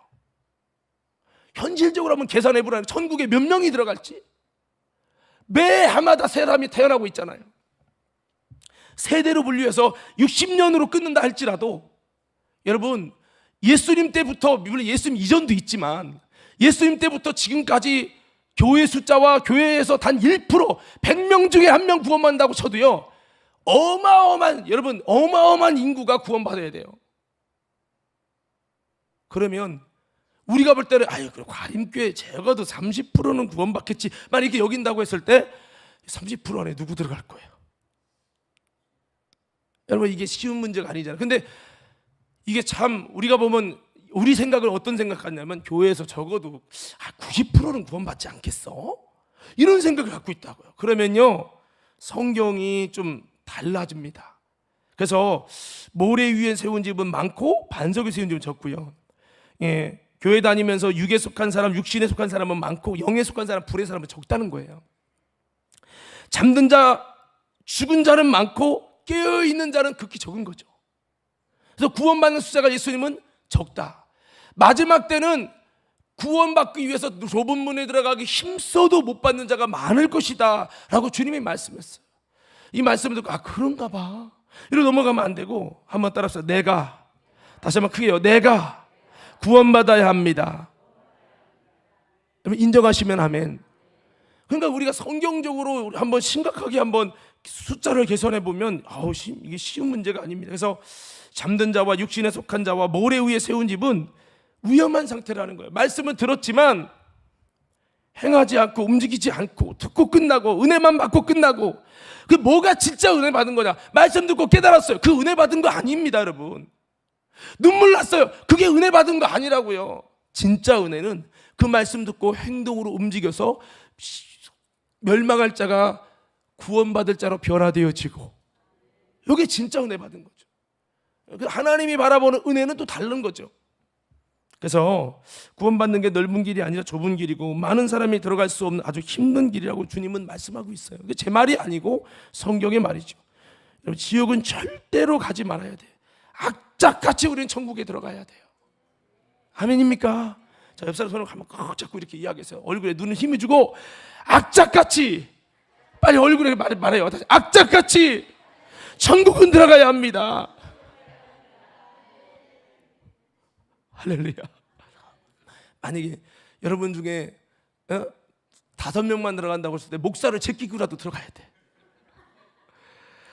[SPEAKER 1] 현실적으로 한번 계산해 보라면 천국에 몇 명이 들어갈지. 매 해마다 사람이 태어나고 있잖아요. 세대로 분류해서 60년으로 끊는다 할지라도 여러분 예수님 때부터, 물론 예수님 이전도 있지만 예수님 때부터 지금까지 교회 숫자와 교회에서 단 1%, 100명 중에 1명 구원받는다고 쳐도요, 여러분 어마어마한 인구가 구원받아야 돼요. 그러면 우리가 볼 때는 아유, 과림교회 적어도 30%는 구원받겠지 만 이렇게 여긴다고 했을 때 30% 안에 누구 들어갈 거예요? 여러분 이게 쉬운 문제가 아니잖아요. 근데 이게 참 우리가 보면 우리 생각을 어떤 생각하냐면 교회에서 적어도 90%는 구원받지 않겠어? 이런 생각을 갖고 있다고요. 그러면요 성경이 좀 달라집니다. 그래서 모래 위에 세운 집은 많고 반석에 세운 집은 적고요. 예, 교회 다니면서 육에 속한 사람, 육신에 속한 사람은 많고 영에 속한 사람, 불의 사람은 적다는 거예요. 잠든 자, 죽은 자는 많고 깨어있는 자는 극히 적은 거죠. 그래서 구원받는 숫자가 예수님은 적다. 마지막 때는 구원받기 위해서 좁은 문에 들어가기 힘써도 못 받는 자가 많을 것이다 라고 주님이 말씀했어요. 이 말씀을 듣고 그런가 봐 이러고 넘어가면 안 되고 한번 따라서 내가, 다시 한번 크게요, 내가 구원받아야 합니다. 인정하시면 아멘. 그러니까 우리가 성경적으로 한번 심각하게 한번 숫자를 계산해 보면 이게 쉬운 문제가 아닙니다. 그래서 잠든 자와 육신에 속한 자와 모래 위에 세운 집은 위험한 상태라는 거예요. 말씀은 들었지만 행하지 않고 움직이지 않고 듣고 끝나고 은혜만 받고 끝나고, 그 뭐가 진짜 은혜 받은 거냐? 말씀 듣고 깨달았어요. 그 은혜 받은 거 아닙니다, 여러분. 눈물 났어요. 그게 은혜 받은 거 아니라고요. 진짜 은혜는 그 말씀 듣고 행동으로 움직여서 멸망할 자가 구원받을 자로 변화되어지고, 이게 진짜 은혜 받은 거죠. 하나님이 바라보는 은혜는 또 다른 거죠. 그래서 구원받는 게 넓은 길이 아니라 좁은 길이고 많은 사람이 들어갈 수 없는 아주 힘든 길이라고 주님은 말씀하고 있어요. 이게 제 말이 아니고 성경의 말이죠. 여러분 지옥은 절대로 가지 말아야 돼요. 악착같이 우리는 천국에 들어가야 돼요. 아멘입니까? 자, 옆 사람 손을 한번 꼭 잡고 이렇게 이야기하세요. 얼굴에 눈을 힘을 주고 악착같이, 빨리 얼굴에 말해요. 다시 악착같이 천국은 들어가야 합니다. 할렐루야. 만약에 여러분 중에 5명만 들어간다고 했을 때 목사를 제끼고라도 들어가야 돼.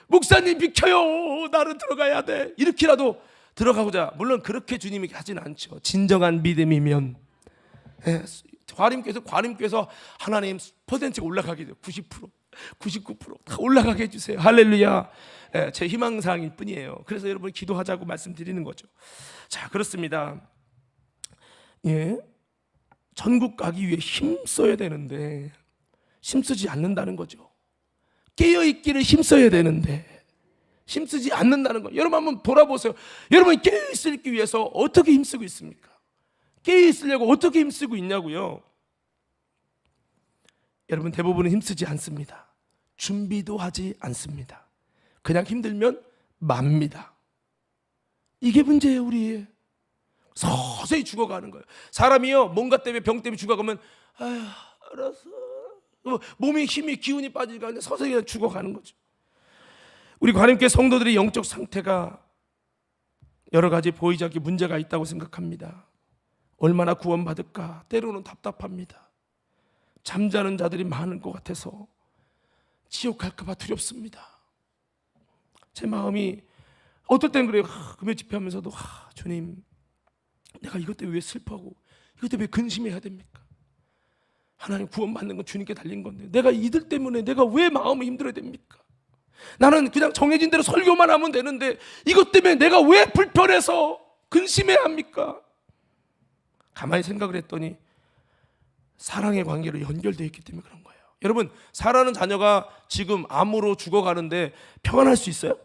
[SPEAKER 1] 목사님 비켜요, 나는 들어가야 돼, 이렇게라도 들어가고자. 물론 그렇게 주님이 하진 않죠. 진정한 믿음이면 과림교에서 하나님 퍼센트가 올라가게 돼요. 90%, 99% 다 올라가게 해주세요. 할렐루야. 제 희망사항일 뿐이에요. 그래서 여러분 기도하자고 말씀드리는 거죠. 자, 그렇습니다. 예, 천국 가기 위해 힘써야 되는데 힘쓰지 않는다는 거죠. 깨어있기를 힘써야 되는데 힘쓰지 않는다는 거. 여러분 한번 돌아보세요. 여러분이 깨어있기 위해서 어떻게 힘쓰고 있습니까? 깨어있으려고 어떻게 힘쓰고 있냐고요. 여러분 대부분은 힘쓰지 않습니다. 준비도 하지 않습니다. 그냥 힘들면 맙니다. 이게 문제예요. 우리 서서히 죽어가는 거예요. 사람이요 뭔가 때문에, 병 때문에 죽어가면 아휴 알았어 몸에 힘이 기운이 빠지니까 그냥 서서히 그냥 죽어가는 거죠. 우리 관임교회 성도들의 영적 상태가 여러 가지 보이지 않게 문제가 있다고 생각합니다. 얼마나 구원받을까 때로는 답답합니다. 잠자는 자들이 많은 것 같아서 지옥 갈까 봐 두렵습니다. 제 마음이 어떨 때는 그래요. 금요 집회하면서도 주님, 내가 이것 때문에 왜 슬퍼하고 이것 때문에 왜 근심해야 됩니까? 하나님 구원받는 건 주님께 달린 건데 내가 이들 때문에 내가 왜 마음이 힘들어야 됩니까? 나는 그냥 정해진 대로 설교만 하면 되는데 이것 때문에 내가 왜 불편해서 근심해야 합니까? 가만히 생각을 했더니 사랑의 관계로 연결되어 있기 때문에 그런 거예요. 여러분, 사랑하는 자녀가 지금 암으로 죽어가는데 평안할 수 있어요?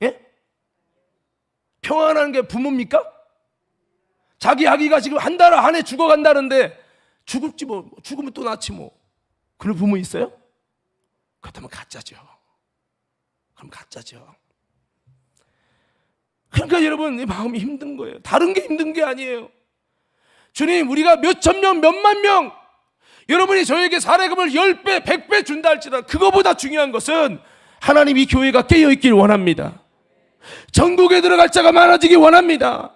[SPEAKER 1] 예? 평안한 게 부모입니까? 자기 아기가 지금 한 달 안에 죽어간다는데 죽을지 뭐, 죽으면 또 낫지 뭐. 그런 부모 있어요? 그렇다면 가짜죠. 그럼 가짜죠. 그러니까 여러분, 이 마음이 힘든 거예요. 다른 게 힘든 게 아니에요. 주님, 우리가 몇천 명, 몇만 명, 여러분이 저에게 사례금을 10배, 100배 준다 할지라도 그거보다 중요한 것은 하나님 이 교회가 깨어있길 원합니다. 전국에 들어갈 자가 많아지길 원합니다.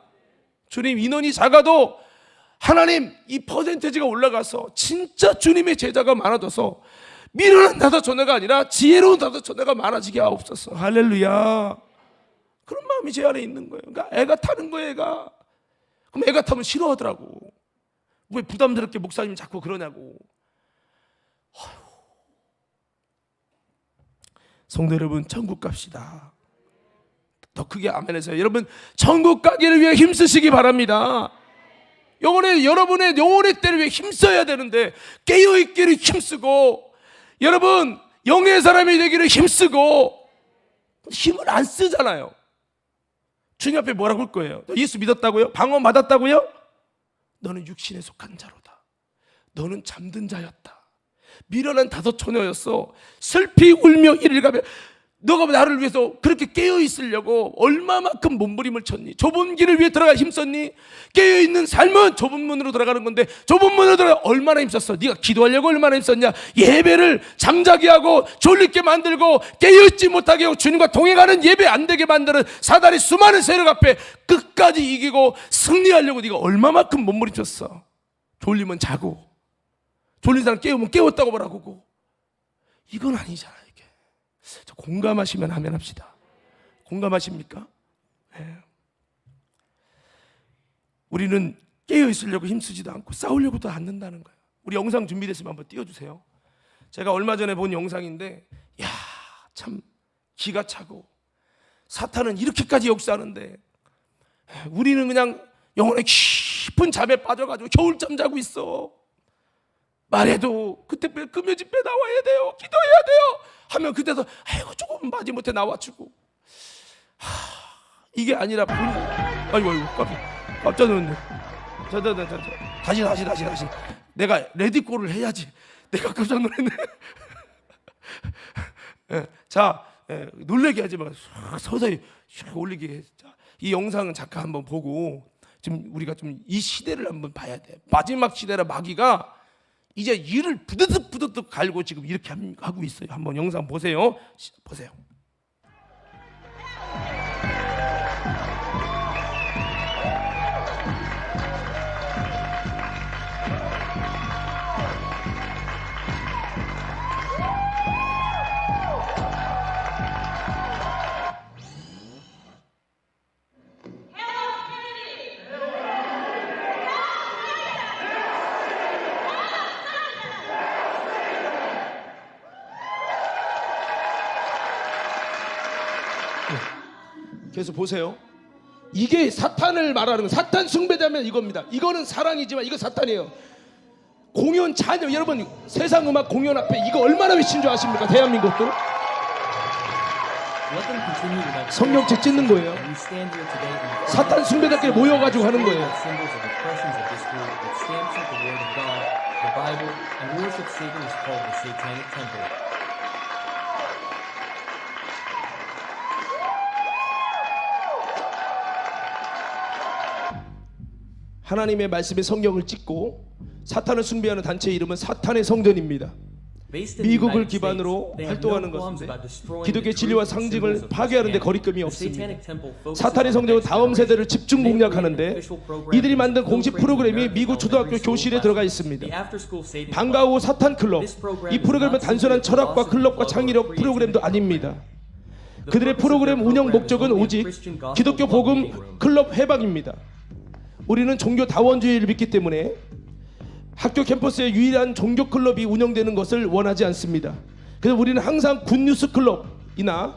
[SPEAKER 1] 주님, 인원이 작아도 하나님 이 퍼센테이지가 올라가서 진짜 주님의 제자가 많아져서 미련한 다섯 전회가 아니라 지혜로운 다섯 전회가 많아지게 하옵소서. 할렐루야. 그런 마음이 제 안에 있는 거예요. 그러니까 애가 타는 거예요. 애가. 그럼 애가 타면 싫어하더라고. 왜 부담스럽게 목사님 자꾸 그러냐고. 성도 여러분, 천국 갑시다. 더 크게 아멘 해서요. 여러분, 천국 가기를 위해 힘쓰시기 바랍니다. 여러분의 영혼의 때를 위해 힘써야 되는데 깨어있기를 힘쓰고, 여러분 영의 사람이 되기를 힘쓰고 힘을 안 쓰잖아요. 주님 앞에 뭐라고 할 거예요? 너 예수 믿었다고요? 방언 받았다고요? 너는 육신에 속한 자로다. 너는 잠든 자였다. 미련한 다섯 처녀였어. 슬피 울며 이를 가며 너가 나를 위해서 그렇게 깨어있으려고 얼마만큼 몸부림을 쳤니? 좁은 길을 위해 들어가 힘썼니? 깨어있는 삶은 좁은 문으로 들어가는 건데 좁은 문으로 들어가 얼마나 힘썼어? 네가 기도하려고 얼마나 힘썼냐? 예배를 잠자게 하고 졸리게 만들고 깨어있지 못하게 하고 주님과 동행하는 예배 안 되게 만드는 사단의 수많은 세력 앞에 끝까지 이기고 승리하려고 네가 얼마만큼 몸부림쳤어? 졸리면 자고 졸린 사람 깨우면 깨웠다고 말하고. 이건 아니잖아요. 공감하시면 아멘 합시다. 공감하십니까? 네. 우리는 깨어있으려고 힘쓰지도 않고 싸우려고도 않는다는 거예요. 우리 영상 준비됐으면 한번 띄워주세요. 제가 얼마 전에 본 영상인데 참 기가 차고 사탄은 이렇게까지 역사하는데 우리는 그냥 영혼의 깊은 잠에 빠져가지고 겨울잠 자고 있어. 말해도 그때 금요 집회 나와야 돼요, 기도해야 돼요 하면 그때서 아이고 조금 마지못해 나와주고. 이게 아니라 아이고 깜짝 놀랐네. 다시 내가 레디콜을 해야지. 내가 깜짝 놀랐네. 자, 놀래게 하지 마. 서서히 올리게 해. 자, 이 영상은 잠깐 한번 보고 지금 우리가 좀 이 시대를 한번 봐야 돼. 마지막 시대라 마귀가 이제 이를 부드득 갈고 지금 이렇게 하고 있어요. 한번 영상 보세요. 보세요. 계속 보세요. 이게 사탄을 말하는 거. 사탄 숭배자면 이겁니다. 이거는 사랑이지만 이거 사탄이에요. 공연 찬양, 여러분 세상 음악 공연 앞에 이거 얼마나 외친 줄 아십니까? 대한민국도 성령책 찢는 거예요. 사탄 숭배자끼리 모여가지고 하는 거예요. 하나님의 말씀에 성경을 찍고 사탄을 숭배하는 단체의 이름은 사탄의 성전입니다. 미국을 기반으로 활동하는 것인데 기독교의 진리와 상징을 파괴하는 데 거리낌이 없습니다. 사탄의 성전은 다음 세대를 집중 공략하는데 이들이 만든 공식 프로그램이 미국 초등학교 교실에 들어가 있습니다. 방과 후 사탄 클럽, 이 프로그램은 단순한 철학과 클럽과 창의력 프로그램도 아닙니다. 그들의 프로그램 운영 목적은 오직 기독교 복음 클럽 해방입니다. 우리는 종교 다원주의를 믿기 때문에 학교 캠퍼스에 유일한 종교 클럽이 운영되는 것을 원하지 않습니다. 그래서 우리는 항상 굿뉴스 클럽이나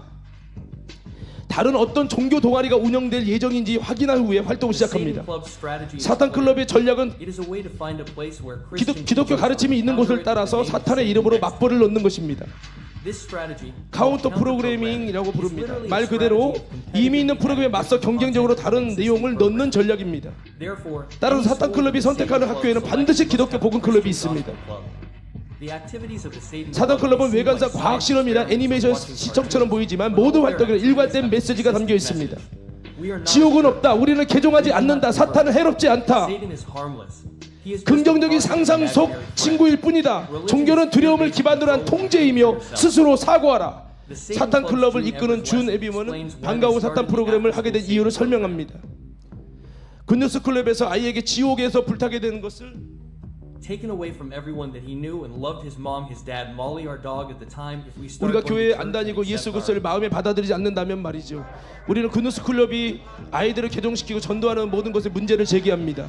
[SPEAKER 1] 다른 어떤 종교 동아리가 운영될 예정인지 확인한 후에 활동을 시작합니다. 사탄 클럽의 전략은 기독교 가르침이 있는 곳을 따라서 사탄의 이름으로 맞벌을 넣는 것입니다. 카운터 프로그래밍이라고 부릅니다. 말 그대로 이미 있는 프로그램에 맞서 경쟁적으로 다른 내용을 넣는 전략입니다. 따라서 사탄 클럽이 선택하는 학교에는 반드시 기독교 복음 클럽이 있습니다. 사탄 클럽은 외관상 과학 실험이나 애니메이션 시청처럼 보이지만 모든 활동에 일관된 메시지가 담겨 있습니다. 지옥은 없다. 우리는 개종하지 않는다. 사탄은 해롭지 않다. 긍정적인 상상 속 친구일 뿐이다. 종교는 두려움을 기반으로 한 통제이며 스스로 사고하라. 사탄 클럽을 이끄는 준 에비먼은 방과 후 사탄 프로그램을 하게 된 이유를 설명합니다. 굿뉴스 클럽에서 아이에게 지옥에서 불타게 되는 것을 우리가 교회에 안 다니고 예수 그리스도를 마음에 받아들이지 않는다면 말이죠. 우리는 굿뉴스 클럽이 아이들을 개종시키고 전도하는 모든 것에 문제를 제기합니다.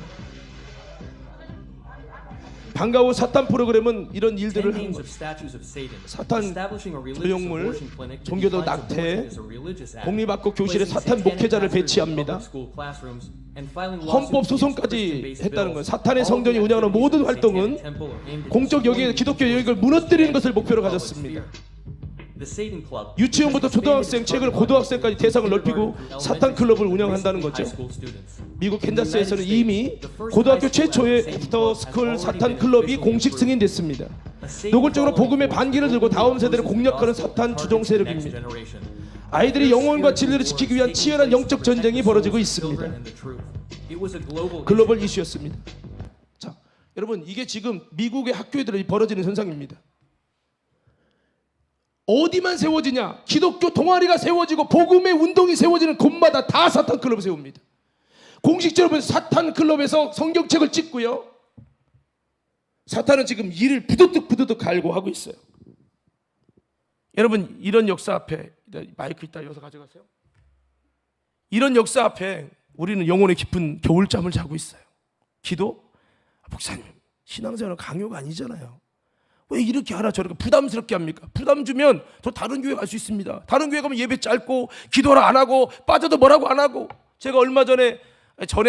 [SPEAKER 1] 방과 후 사탄 프로그램은 이런 일들을 하는 것. 사탄 조형물, 종교도 낙태, 공립학교 교실에 사탄 목회자를 배치합니다. 헌법 소송까지 했다는 거예요. 사탄의 성전이 운영하는 모든 활동은 공적 영역, 기독교 영역을 무너뜨리는 것을 목표로 가졌습니다. 유치원부터 초등학생, 최근 고등학생까지 대상을 넓히고 사탄 클럽을 운영한다는 거죠. 미국 캔자스에서는 이미 고등학교 최초의 애프터스쿨 사탄 클럽이 공식 승인됐습니다. 노골적으로 복음의 반기를 들고 다음 세대를 공략하는 사탄 주종 세력입니다. 아이들이 영혼과 진리를 지키기 위한 치열한 영적 전쟁이 벌어지고 있습니다. 글로벌 이슈였습니다. 자, 여러분, 이게 지금 미국의 학교들이 벌어지는 현상입니다. 어디만 세워지냐? 기독교 동아리가 세워지고 복음의 운동이 세워지는 곳마다 다 사탄 클럽을 세웁니다. 공식적으로 사탄 클럽에서 성경책을 찍고요. 사탄은 지금 이를 부드득 갈고 하고 있어요. 여러분, 이런 역사 앞에, 마이크 있다 여기서 가져가세요. 이런 역사 앞에 우리는 영혼의 깊은 겨울잠을 자고 있어요. 기도? 목사님, 신앙생활은 강요가 아니잖아요. 왜 이렇게 하나 저렇게 부담스럽게 합니까? 부담 주면 더 다른 교회 갈 수 있습니다. 다른 교회 가면 예배 짧고 기도를 안 하고 빠져도 뭐라고 안 하고. 제가 얼마 전에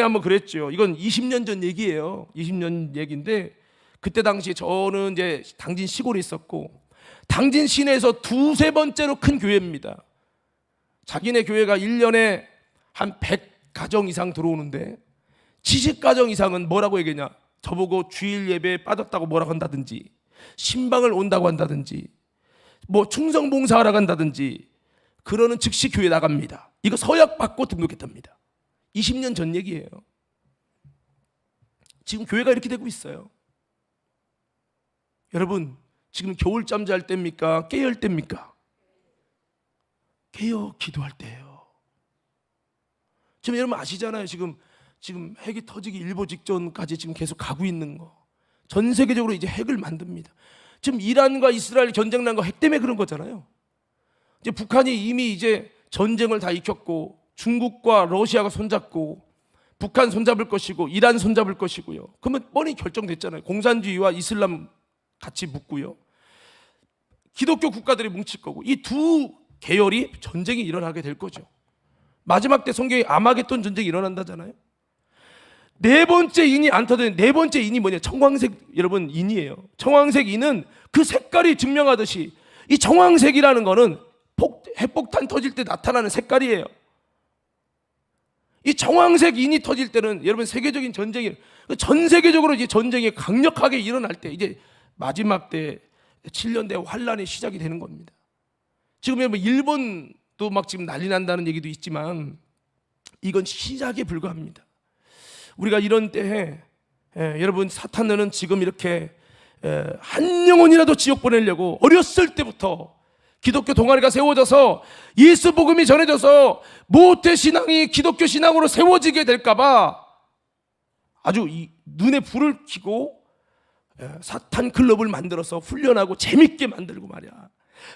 [SPEAKER 1] 한번 그랬죠. 이건 20년 전 얘기예요. 20년 얘기인데 그때 당시 저는 이제 당진 시골에 있었고 당진 시내에서 두세 번째로 큰 교회입니다. 자기네 교회가 1년에 한 100가정 이상 들어오는데 70가정 이상은 뭐라고 얘기하냐? 저보고 주일 예배에 빠졌다고 뭐라고 한다든지 신방을 온다고 한다든지 뭐 충성봉사하러 간다든지 그러는 즉시 교회 나갑니다. 이거 서약 받고 등록했답니다. 20년 전 얘기예요. 지금 교회가 이렇게 되고 있어요. 여러분, 지금 겨울잠 잘 때입니까? 깨어 할 때입니까? 깨어 기도할 때예요. 지금 여러분 아시잖아요. 지금 핵이 터지기 일보 직전까지 지금 계속 가고 있는 거. 전 세계적으로 이제 핵을 만듭니다. 지금 이란과 이스라엘 전쟁 난 거 핵 때문에 그런 거잖아요. 이제 북한이 이미 이제 전쟁을 다 익혔고 중국과 러시아가 손잡고 북한 손잡을 것이고 이란 손잡을 것이고요. 그러면 뻔히 결정됐잖아요. 공산주의와 이슬람 같이 묶고요. 기독교 국가들이 뭉칠 거고 이 두 계열이 전쟁이 일어나게 될 거죠. 마지막 때 성경에 아마겟돈 전쟁이 일어난다잖아요. 네 번째 인이 안 터진 네 번째 인이 뭐냐? 청황색 여러분 인이에요. 청황색 인은 그 색깔이 증명하듯이 이 청황색이라는 거는 핵폭탄 터질 때 나타나는 색깔이에요. 이 청황색 인이 터질 때는 여러분 세계적인 전쟁이 전 세계적으로 이제 전쟁이 강력하게 일어날 때 이제 마지막 때 7년대 환란이 시작이 되는 겁니다. 지금 여러분 일본도 막 지금 난리 난다는 얘기도 있지만 이건 시작에 불과합니다. 우리가 이런 때에 여러분, 사탄은 지금 이렇게 한 영혼이라도 지옥 보내려고 어렸을 때부터 기독교 동아리가 세워져서 예수 복음이 전해져서 모태 신앙이 기독교 신앙으로 세워지게 될까봐 아주 눈에 불을 켜고 사탄 클럽을 만들어서 훈련하고 재밌게 만들고 말이야.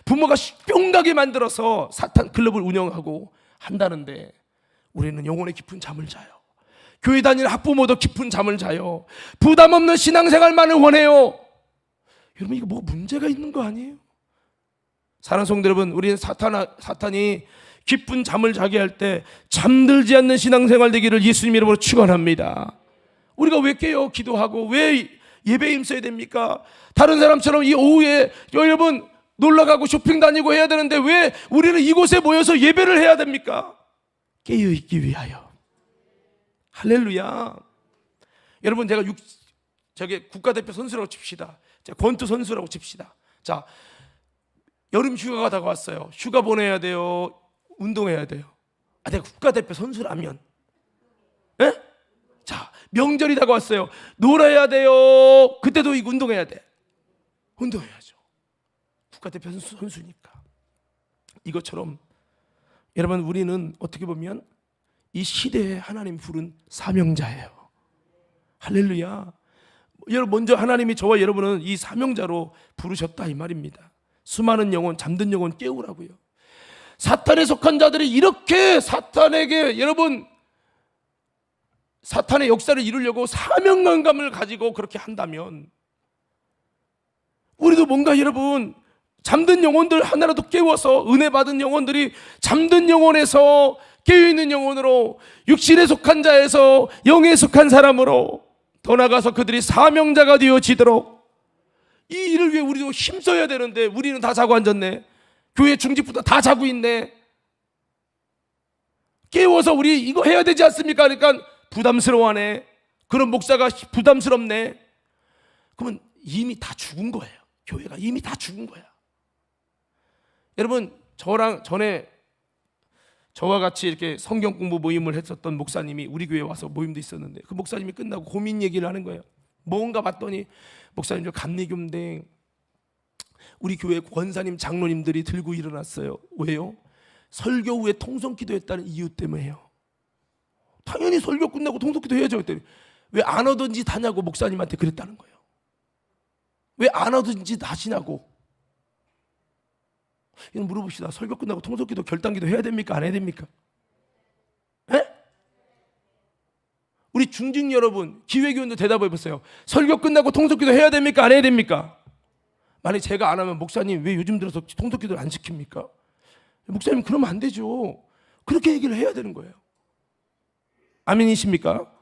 [SPEAKER 1] 부모가 뿅가게 만들어서 사탄 클럽을 운영하고 한다는데 우리는 영혼의 깊은 잠을 자요. 교회 다니는 학부모도 깊은 잠을 자요. 부담 없는 신앙생활만을 원해요. 여러분, 이거 뭐 문제가 있는 거 아니에요? 사랑하는 성도 여러분, 우리는 사탄이 깊은 잠을 자게 할 때 잠들지 않는 신앙생활 되기를 예수님 이름으로 축원합니다. 우리가 왜 깨요? 기도하고 왜 예배에 임써야 됩니까? 다른 사람처럼 이 오후에 여러분 놀러가고 쇼핑 다니고 해야 되는데 왜 우리는 이곳에 모여서 예배를 해야 됩니까? 깨어있기 위하여. 할렐루야. 여러분, 제가 국가대표 선수라고 칩시다. 권투 선수라고 칩시다. 자, 여름 휴가가 다가왔어요. 휴가 보내야 돼요? 운동해야 돼요? 내가 국가대표 선수라면, 자, 명절이 다가왔어요. 놀아야 돼요? 그때도 이거 운동해야 돼? 운동해야죠. 국가대표 선수니까. 이것처럼 여러분, 우리는 어떻게 보면 이 시대에 하나님 부른 사명자예요. 할렐루야. 여러분, 먼저 하나님이 저와 여러분은 이 사명자로 부르셨다 이 말입니다. 수많은 영혼, 잠든 영혼 깨우라고요. 사탄에 속한 자들이 이렇게 사탄에게 여러분 사탄의 역사를 이루려고 사명감을 가지고 그렇게 한다면 우리도 뭔가 여러분 잠든 영혼들 하나라도 깨워서 은혜 받은 영혼들이 잠든 영혼에서 깨어있는 영혼으로 육신에 속한 자에서 영에 속한 사람으로 더 나아가서 그들이 사명자가 되어지도록 이 일을 위해 우리도 힘써야 되는데 우리는 다 자고 앉았네. 교회 중직부터 다 자고 있네. 깨워서 우리 이거 해야 되지 않습니까? 그러니까 부담스러워하네. 그런 목사가 부담스럽네. 그러면 이미 다 죽은 거예요. 교회가 이미 다 죽은 거야. 여러분, 저랑 전에 저와 같이 이렇게 성경 공부 모임을 했었던 목사님이 우리 교회에 와서 모임도 있었는데 그 목사님이 끝나고 고민 얘기를 하는 거예요. 뭔가 봤더니 목사님, 저 감리교인데 우리 교회 권사님 장로님들이 들고 일어났어요. 왜요? 설교 후에 통성기도 했다는 이유 때문에요. 당연히 설교 끝나고 통성기도 해야죠. 그랬더니 왜 안 하던 짓 하냐고 목사님한테 그랬다는 거예요. 왜 안 하던 짓 하시냐고. 이건 물어봅시다. 설교 끝나고 통성기도 결단기도 해야 됩니까? 안 해야 됩니까? 에? 우리 중직 여러분, 기회교원도 대답해 보세요. 설교 끝나고 통성기도 해야 됩니까? 안 해야 됩니까? 만약 제가 안 하면 목사님 왜 요즘 들어서 통성기도를 안 지킵니까? 목사님 그러면 안 되죠. 그렇게 얘기를 해야 되는 거예요. 아멘이십니까?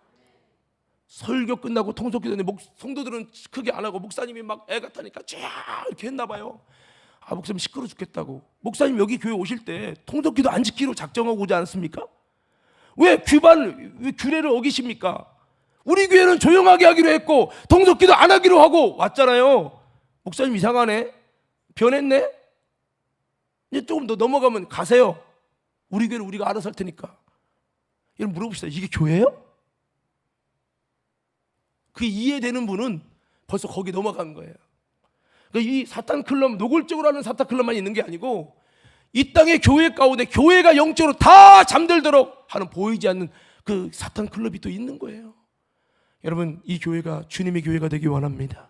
[SPEAKER 1] 설교 끝나고 통성기도는 성도들은 크게 안 하고 목사님이 막 애가 타니까 쫙 이렇게 했나 봐요. 목사님 시끄러워 죽겠다고. 목사님 여기 교회 오실 때 통성기도 안 지키로 작정하고 오지 않습니까? 왜 규례를 어기십니까? 우리 교회는 조용하게 하기로 했고 통성기도 안 하기로 하고 왔잖아요. 목사님 이상하네. 변했네. 이제 조금 더 넘어가면 가세요. 우리 교회는 우리가 알아서 할 테니까. 여러분 물어봅시다. 이게 교회예요? 그 이해되는 분은 벌써 거기 넘어간 거예요. 그러니까 이 사탄 클럽, 노골적으로 하는 사탄 클럽만 있는 게 아니고 이 땅의 교회 가운데 교회가 영적으로 다 잠들도록 하는 보이지 않는 그 사탄 클럽이 또 있는 거예요. 여러분, 이 교회가 주님의 교회가 되기 원합니다.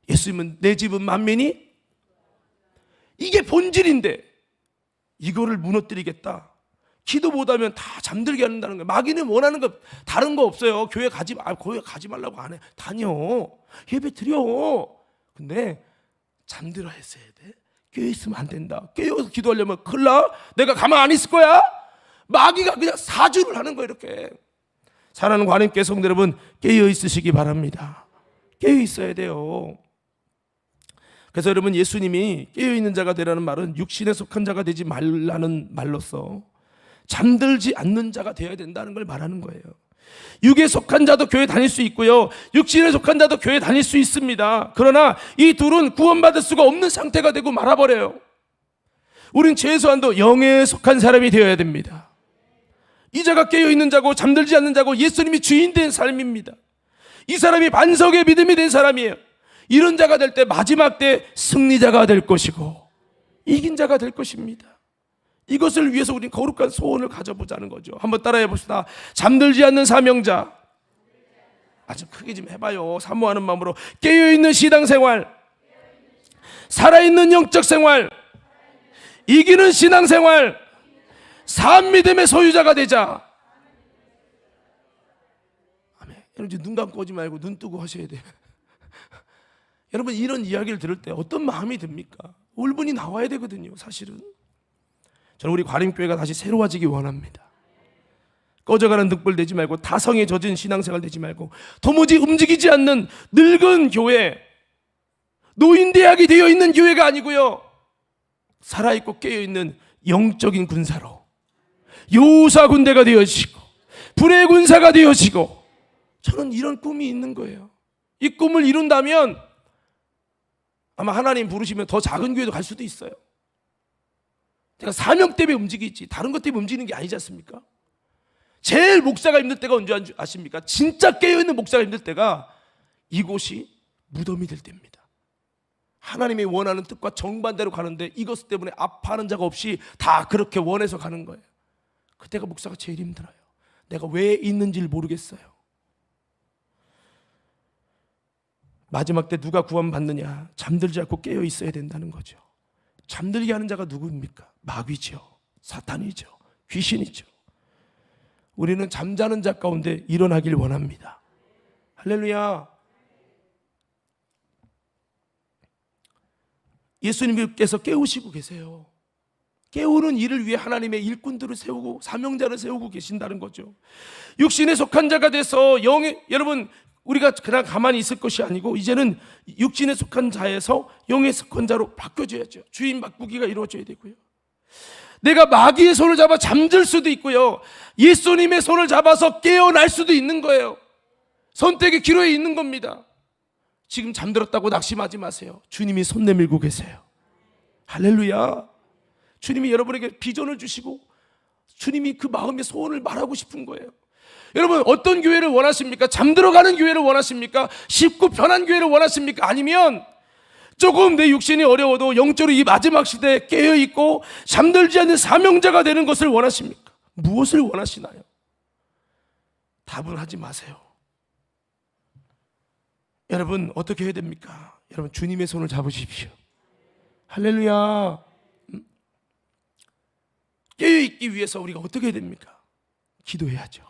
[SPEAKER 1] 예수님은 내 집은 만민이, 이게 본질인데 이거를 무너뜨리겠다. 기도 못하면 다 잠들게 한다는 거예요. 마귀는 원하는 거 다른 거 없어요. 교회 가지 말라고 안 해. 다녀. 예배 드려. 근데 잠들어 했어야 돼. 깨어 있으면 안 된다. 깨어서 기도하려면 큰일 나. 내가 가만 안 있을 거야. 마귀가 그냥 사주를 하는 거예요. 이렇게. 사랑하는 관임께 성도 여러분, 깨어 있으시기 바랍니다. 깨어 있어야 돼요. 그래서 여러분, 예수님이 깨어 있는 자가 되라는 말은 육신에 속한 자가 되지 말라는 말로써 잠들지 않는 자가 되어야 된다는 걸 말하는 거예요. 육에 속한 자도 교회 다닐 수 있고요, 육신에 속한 자도 교회 다닐 수 있습니다. 그러나 이 둘은 구원받을 수가 없는 상태가 되고 말아버려요. 우린 최소한도 영에 속한 사람이 되어야 됩니다. 이 자가 깨어있는 자고 잠들지 않는 자고 예수님이 주인 된 삶입니다. 이 사람이 반석의 믿음이 된 사람이에요. 이런 자가 될 때 마지막 때 승리자가 될 것이고 이긴 자가 될 것입니다. 이것을 위해서 우리는 거룩한 소원을 가져보자는 거죠. 한번 따라해 봅시다. 잠들지 않는 사명자. 아주 크게 좀 해봐요. 사모하는 마음으로. 깨어있는 신앙생활, 살아있는 영적 생활, 이기는 신앙생활, 산 믿음의 소유자가 되자. 아멘. 여러분 눈 감고 오지 말고 눈 뜨고 하셔야 돼요. 여러분 이런 이야기를 들을 때 어떤 마음이 듭니까? 울분이 나와야 되거든요. 사실은 저는 우리 과림교회가 다시 새로워지기 원합니다. 꺼져가는 등불 되지 말고 다성에 젖은 신앙생활 되지 말고 도무지 움직이지 않는 늙은 교회, 노인대학이 되어 있는 교회가 아니고요, 살아있고 깨어있는 영적인 군사로 여호사 군대가 되어지고 불의 군사가 되어지고, 저는 이런 꿈이 있는 거예요. 이 꿈을 이룬다면 아마 하나님 부르시면 더 작은 교회도 갈 수도 있어요. 제가 사명 때문에 움직이지 다른 것 때문에 움직이는 게 아니지 않습니까? 제일 목사가 힘들 때가 언제 아십니까? 진짜 깨어있는 목사가 힘들 때가 이곳이 무덤이 될 때입니다. 하나님이 원하는 뜻과 정반대로 가는데 이것 때문에 아파하는 자가 없이 다 그렇게 원해서 가는 거예요. 그때가 목사가 제일 힘들어요. 내가 왜 있는지를 모르겠어요. 마지막 때 누가 구원받느냐? 잠들지 않고 깨어 있어야 된다는 거죠. 잠들게 하는 자가 누구입니까? 마귀죠, 사탄이죠, 귀신이죠. 우리는 잠자는 자 가운데 일어나길 원합니다. 할렐루야. 예수님께서 깨우시고 계세요. 깨우는 일을 위해 하나님의 일꾼들을 세우고 사명자를 세우고 계신다는 거죠. 육신에 속한 자가 돼서 여러분 우리가 그냥 가만히 있을 것이 아니고 이제는 육신에 속한 자에서 영에 속한 자로 바뀌어져야죠. 주인 바꾸기가 이루어져야 되고요. 내가 마귀의 손을 잡아 잠들 수도 있고요, 예수님의 손을 잡아서 깨어날 수도 있는 거예요. 선택의 기로에 있는 겁니다. 지금 잠들었다고 낙심하지 마세요. 주님이 손 내밀고 계세요. 할렐루야. 주님이 여러분에게 비전을 주시고 주님이 그 마음의 소원을 말하고 싶은 거예요. 여러분 어떤 교회를 원하십니까? 잠들어가는 교회를 원하십니까? 쉽고 편한 교회를 원하십니까? 아니면 조금 내 육신이 어려워도 영적으로 이 마지막 시대에 깨어있고 잠들지 않는 사명자가 되는 것을 원하십니까? 무엇을 원하시나요? 답을 하지 마세요. 여러분 어떻게 해야 됩니까? 여러분 주님의 손을 잡으십시오. 할렐루야. 깨어있기 위해서 우리가 어떻게 해야 됩니까? 기도해야죠.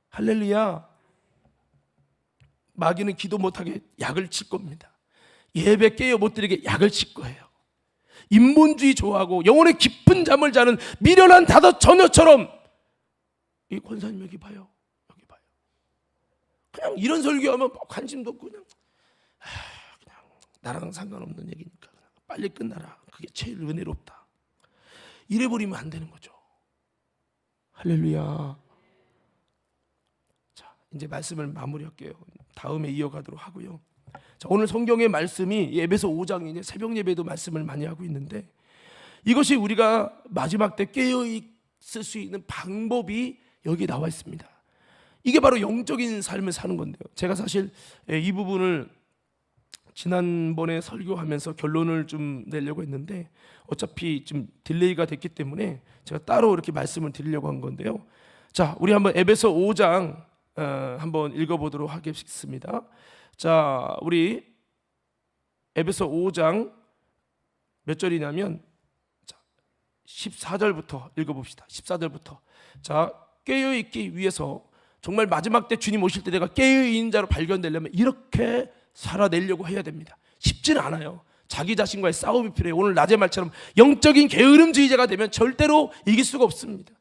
[SPEAKER 1] 할렐루야. 마귀는 기도 못하게 약을 칠 겁니다. 예배 깨어 못 드리게 약을 칠 거예요. 인본주의 좋아하고 영혼의 깊은 잠을 자는 미련한 다섯 처녀처럼, 이 권사님 여기 봐요, 여기 봐요. 그냥 이런 설교하면 관심도 없고 그냥 나랑 상관없는 얘기니까 빨리 끝나라, 그게 제일 은혜롭다, 이래버리면 안 되는 거죠. 할렐루야. 자, 이제 말씀을 마무리할게요. 다음에 이어가도록 하고요. 자, 오늘 성경의 말씀이 에베소 5장이냐 새벽 예배도 말씀을 많이 하고 있는데, 이것이 우리가 마지막 때 깨어 있을 수 있는 방법이 여기 나와 있습니다. 이게 바로 영적인 삶을 사는 건데요. 제가 사실 이 부분을 지난번에 설교하면서 결론을 좀 내려고 했는데 어차피 좀 딜레이가 됐기 때문에 제가 따로 이렇게 말씀을 드리려고 한 건데요. 자, 우리 한번 에베소 5장 한번 읽어보도록 하겠습니다. 자, 우리 에베소 5장 몇 절이냐면 14절부터 읽어봅시다. 14절부터. 자, 깨어있기 위해서 정말 마지막 때 주님 오실 때 내가 깨어있는 자로 발견되려면 이렇게 살아내려고 해야 됩니다. 쉽지는 않아요. 자기 자신과의 싸움이 필요해요. 오늘 낮의 말처럼 영적인 게으름주의자가 되면 절대로 이길 수가 없습니다.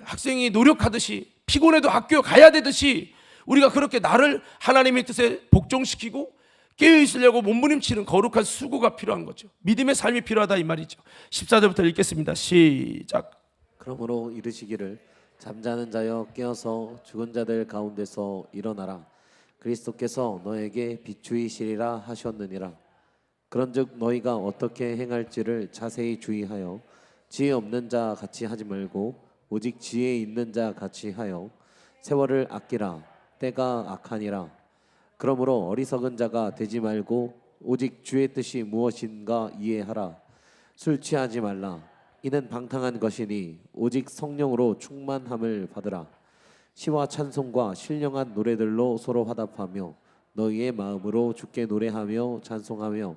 [SPEAKER 1] 학생이 노력하듯이 피곤해도 학교 가야 되듯이 우리가 그렇게 나를 하나님의 뜻에 복종시키고 깨어있으려고 몸부림치는 거룩한 수고가 필요한 거죠. 믿음의 삶이 필요하다 이 말이죠. 14절부터 읽겠습니다. 시작.
[SPEAKER 2] 그러므로 이르시기를 잠자는 자여 깨어서 죽은 자들 가운데서 일어나라. 그리스도께서 너에게 비추이시리라 하셨느니라. 그런즉 너희가 어떻게 행할지를 자세히 주의하여 지혜 없는 자 같이 하지 말고 오직 지혜 있는 자 같이 하여 세월을 아끼라. 때가 악하니라. 그러므로 어리석은 자가 되지 말고 오직 주의 뜻이 무엇인가 이해하라. 술 취하지 말라. 이는 방탕한 것이니 오직 성령으로 충만함을 받으라. 시와 찬송과 신령한 노래들로 서로 화답하며 너희의 마음으로 주께 노래하며 찬송하며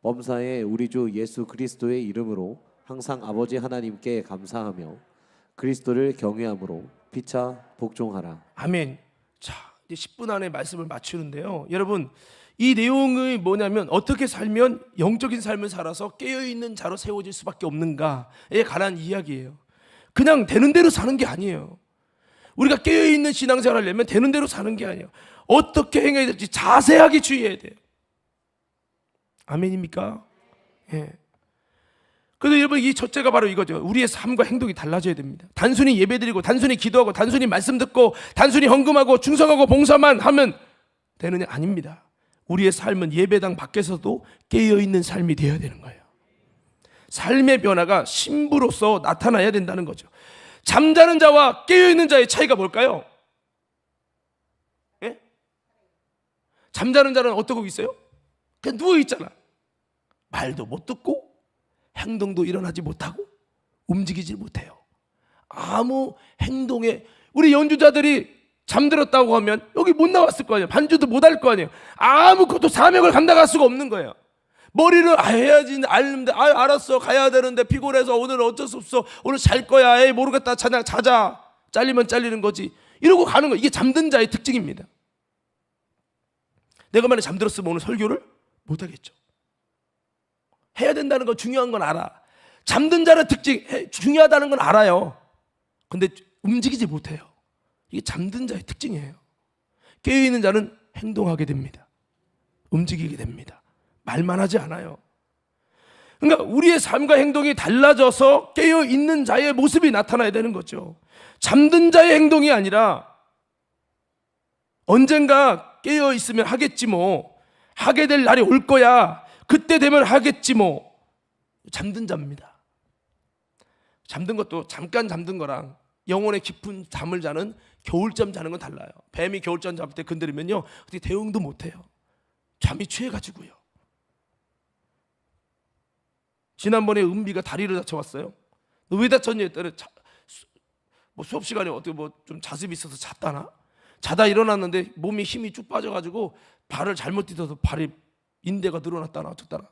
[SPEAKER 2] 범사에 우리 주 예수 그리스도의 이름으로 항상 아버지 하나님께 감사하며 그리스도를 경외함으로 피차 복종하라.
[SPEAKER 1] 아멘. 자, 이제 10분 안에 말씀을 마치는데요. 여러분, 이 내용이 뭐냐면 어떻게 살면 영적인 삶을 살아서 깨어있는 자로 세워질 수밖에 없는가에 관한 이야기예요. 그냥 되는 대로 사는 게 아니에요. 우리가 깨어있는 신앙생활을 하려면 되는 대로 사는 게 아니에요. 어떻게 행해야 될지 자세하게 주의해야 돼요. 아멘입니까? 예. 그래서 여러분, 이 첫째가 바로 이거죠. 우리의 삶과 행동이 달라져야 됩니다. 단순히 예배드리고 단순히 기도하고 단순히 말씀 듣고 단순히 헌금하고 충성하고 봉사만 하면 되느냐? 아닙니다. 우리의 삶은 예배당 밖에서도 깨어있는 삶이 되어야 되는 거예요. 삶의 변화가 신부로서 나타나야 된다는 거죠. 잠자는 자와 깨어있는 자의 차이가 뭘까요? 예? 잠자는 자는 어떻게 있어요? 그냥 누워있잖아. 말도 못 듣고 행동도 일어나지 못하고 움직이지 못해요. 아무 행동에, 우리 연주자들이 잠들었다고 하면 여기 못 나왔을 거 아니에요. 반주도 못 할 거 아니에요. 아무것도 사명을 감당할 수가 없는 거예요. 머리를 해야지 알는데 알았어 가야 되는데 피곤해서 오늘 어쩔 수 없어 오늘 잘 거야 에이 모르겠다 자자 잘리면 잘리는 거지 이러고 가는 거예요. 이게 잠든 자의 특징입니다. 내가 만약에 잠들었으면 오늘 설교를 못 하겠죠. 해야 된다는 건 중요한 건 알아. 잠든 자의 특징 중요하다는 건 알아요. 근데 움직이지 못해요. 이게 잠든 자의 특징이에요. 깨어있는 자는 행동하게 됩니다. 움직이게 됩니다. 말만 하지 않아요. 그러니까 우리의 삶과 행동이 달라져서 깨어있는 자의 모습이 나타나야 되는 거죠. 잠든 자의 행동이 아니라 언젠가 깨어있으면 하겠지 뭐 하게 될 날이 올 거야 그때 되면 하겠지 뭐 잠든 자입니다. 잠든 것도 잠깐 잠든 거랑 영혼의 깊은 잠을 자는 겨울잠 자는 건 달라요. 뱀이 겨울잠 잡을 때 건드리면요 어떻게 대응도 못해요. 잠이 취해가지고요. 지난번에 은비가 다리를 다쳐왔어요. 너 왜 다쳤니? 했더니 뭐 수업 시간에 어떻게 뭐 좀 자습이 있어서 잤다나? 자다 일어났는데 몸에 힘이 쭉 빠져가지고 발을 잘못 디뎌서 발이 인대가 늘어났다나 어쩌다나.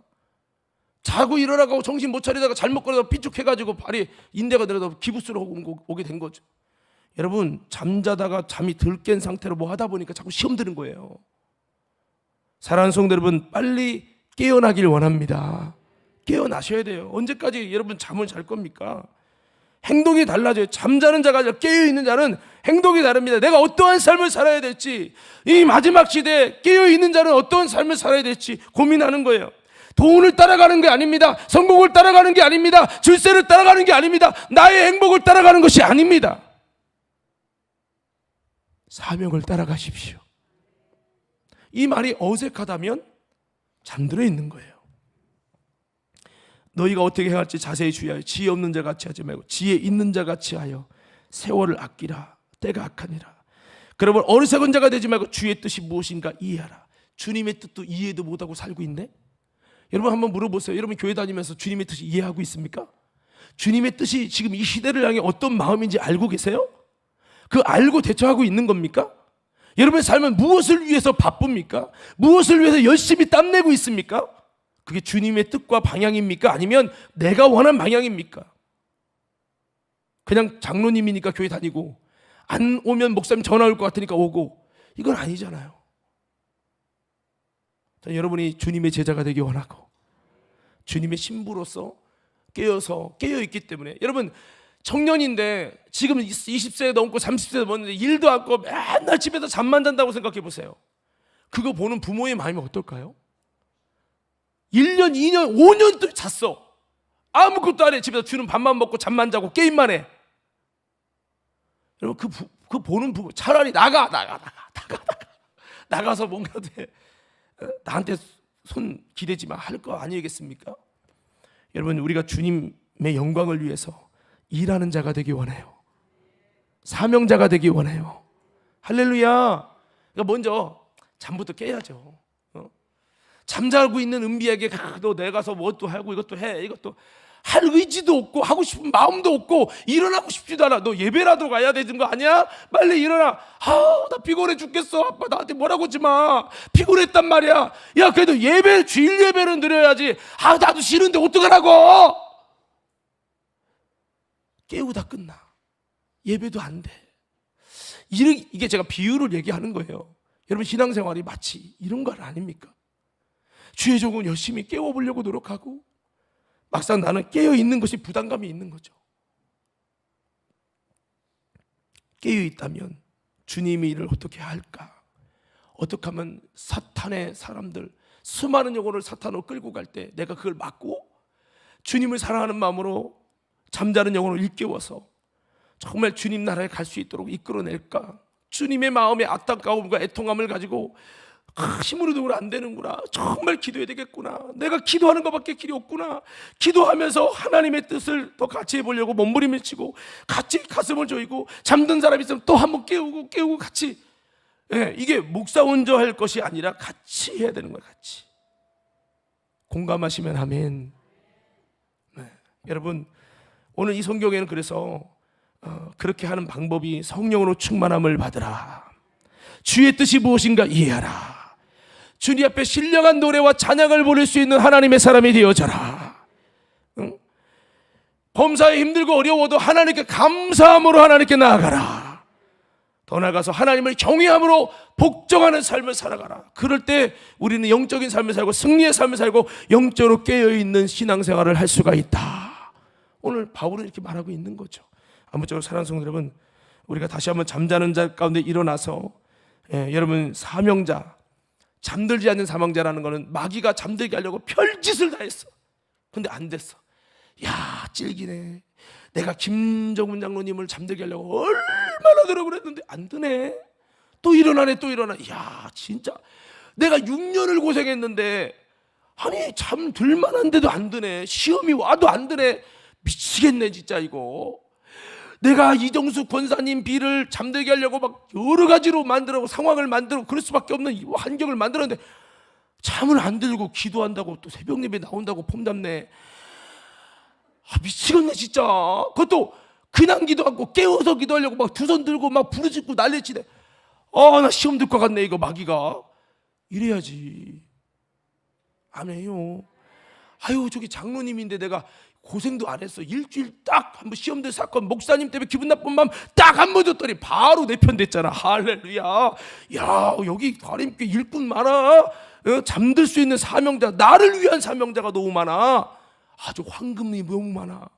[SPEAKER 1] 자고 일어나고 정신 못 차리다가 잘못 걸어서 삐죽해가지고 발이 인대가 늘어서 기부스로 오게 된 거죠. 여러분 잠자다가 잠이 덜 깬 상태로 뭐 하다 보니까 자꾸 시험 드는 거예요. 사랑하는 성도 여러분 빨리 깨어나길 원합니다. 깨어나셔야 돼요. 언제까지 여러분 잠을 잘 겁니까? 행동이 달라져요. 잠자는 자가 아니라 깨어있는 자는 행동이 다릅니다. 내가 어떠한 삶을 살아야 될지 이 마지막 시대에 깨어있는 자는 어떠한 삶을 살아야 될지 고민하는 거예요. 돈을 따라가는 게 아닙니다. 성공을 따라가는 게 아닙니다. 질세를 따라가는 게 아닙니다. 나의 행복을 따라가는 것이 아닙니다. 사명을 따라가십시오. 이 말이 어색하다면 잠들어 있는 거예요. 너희가 어떻게 행할지 자세히 주의하여 지혜 없는 자 같이 하지 말고 지혜 있는 자 같이 하여 세월을 아끼라. 때가 악하니라. 그러면 어리석은 자가 되지 말고 주의 뜻이 무엇인가 이해하라. 주님의 뜻도 이해도 못하고 살고 있네. 여러분 한번 물어보세요. 여러분 교회 다니면서 주님의 뜻이 이해하고 있습니까? 주님의 뜻이 지금 이 시대를 향해 어떤 마음인지 알고 계세요? 그 알고 대처하고 있는 겁니까? 여러분의 삶은 무엇을 위해서 바쁩니까? 무엇을 위해서 열심히 땀내고 있습니까? 그게 주님의 뜻과 방향입니까? 아니면 내가 원하는 방향입니까? 그냥 장로님이니까 교회 다니고 안 오면 목사님 전화 올 것 같으니까 오고 이건 아니잖아요. 여러분이 주님의 제자가 되기 원하고 주님의 신부로서 깨어있기 때문에 여러분 청년인데 지금 20세 넘고 30세 넘었는데 일도 않고 맨날 집에서 잠만 잔다고 생각해 보세요. 그거 보는 부모의 마음이 어떨까요? 1년, 2년, 5년 또 잤어. 아무것도 안 해. 집에서 주는 밥만 먹고 잠만 자고 게임만 해. 여러분 그 보는 부모 차라리 나가서 뭔가 돼. 나한테 손 기대지 마 할 거 아니겠습니까? 여러분 우리가 주님의 영광을 위해서 일하는 자가 되기 원해요. 사명자가 되기 원해요. 할렐루야. 그러니까 먼저 잠부터 깨야죠. 잠자고 있는 은비에게 너 내가서 뭣도 하고 이것도 해, 이것도 할 의지도 없고 하고 싶은 마음도 없고 일어나고 싶지도 않아. 너 예배라도 가야 되는 거 아니야? 빨리 일어나. 나 피곤해 죽겠어. 아빠 나한테 뭐라고 하지 마. 피곤했단 말이야. 야 그래도 예배, 주일 예배는 드려야지. 나도 싫은데 어떡하라고. 깨우다 끝나. 예배도 안 돼. 이게 제가 비유를 얘기하는 거예요. 여러분 신앙생활이 마치 이런 거 아닙니까? 주의 종은 열심히 깨워보려고 노력하고 막상 나는 깨어있는 것이 부담감이 있는 거죠. 깨어있다면 주님의 일을 어떻게 할까? 어떻게 하면 사탄의 사람들, 수많은 영혼을 사탄으로 끌고 갈 때 내가 그걸 막고 주님을 사랑하는 마음으로 잠자는 영혼을 일깨워서 정말 주님 나라에 갈 수 있도록 이끌어낼까? 주님의 마음의 안타까움과 애통함을 가지고 힘으로도 안 되는구나. 정말 기도해야 되겠구나. 내가 기도하는 것밖에 길이 없구나. 기도하면서 하나님의 뜻을 더 같이 해보려고 몸부림을 치고 같이 가슴을 조이고 잠든 사람이 있으면 또 한번 깨우고 같이. 이게 목사 혼자 할 것이 아니라 같이 해야 되는 거예요. 같이. 공감하시면 아멘. 여러분 오늘 이 성경에는 그래서 그렇게 하는 방법이 성령으로 충만함을 받으라. 주의 뜻이 무엇인가 이해하라. 주님 앞에 신령한 노래와 찬양을 부를 수 있는 하나님의 사람이 되어져라. 범사에 힘들고 어려워도 하나님께 감사함으로 하나님께 나아가라. 더 나아가서 하나님을 경외함으로 복종하는 삶을 살아가라. 그럴 때 우리는 영적인 삶을 살고 승리의 삶을 살고 영적으로 깨어있는 신앙생활을 할 수가 있다. 오늘 바울은 이렇게 말하고 있는 거죠. 아무쪼록 사랑하는 성도 여러분, 우리가 다시 한번 잠자는 자 가운데 일어나서 여러분 사명자, 잠들지 않는 사명자라는 것은 마귀가 잠들게 하려고 별짓을 다 했어. 근데 안 됐어. 야 찔기네. 내가 김정문 장로님을 잠들게 하려고 얼마나 노력을 했는데 안 되네. 또 일어나네. 야 진짜 내가 6년을 고생했는데 아니 잠들 만한데도 안 되네. 시험이 와도 안 되네. 미치겠네 진짜 이거. 내가 이정수 권사님 비를 잠들게 하려고 막 여러 가지로 만들고 상황을 만들고 그럴 수밖에 없는 환경을 만들었는데 잠을 안 들고 기도한다고 또 새벽 예배 나온다고 폼담네. 미치겠네 진짜. 그것도 그냥 기도하고 깨워서 기도하려고 막 두 손 들고 막 부르짖고 난리치네. 나 시험 들 것 같네 이거 마귀가. 이래야지. 안 해요. 아유 저기 장로님인데 내가 고생도 안 했어. 일주일 딱 한 번 시험들 사건 목사님 때문에 기분 나쁜 마음 딱 한 번 줬더니 바로 내 편 됐잖아. 할렐루야. 야 여기 가림께 일꾼 많아. 잠들 수 있는 사명자, 나를 위한 사명자가 너무 많아. 아주 황금이 너무 많아.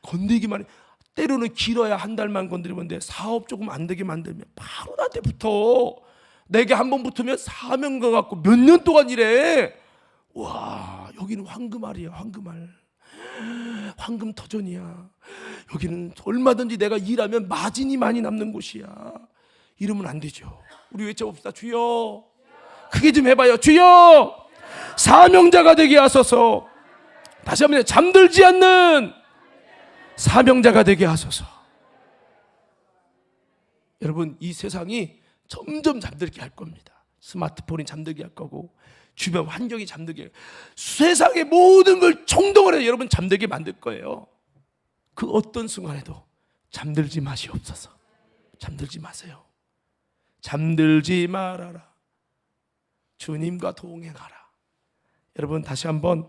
[SPEAKER 1] 건드리기만 해. 때로는 길어야 한 달만 건드리면 돼. 사업 조금 안 되게 만들면 바로 나한테 붙어. 내게 한 번 붙으면 사명가 갖고 몇 년 동안 일해. 와 여기는 황금알이야. 황금 터전이야. 여기는 얼마든지 내가 일하면 마진이 많이 남는 곳이야. 이러면 안 되죠. 우리 외쳐봅시다. 주여. 크게 좀 해봐요. 주여 사명자가 되게 하소서. 다시 한번 잠들지 않는 사명자가 되게 하소서. 여러분 이 세상이 점점 잠들게 할 겁니다. 스마트폰이 잠들게 할 거고 주변 환경이 잠들게, 세상의 모든 걸 총동원 해서 여러분 잠들게 만들 거예요. 그 어떤 순간에도 잠들지 마시옵소서. 잠들지 마세요. 잠들지 말아라. 주님과 동행하라. 여러분 다시 한번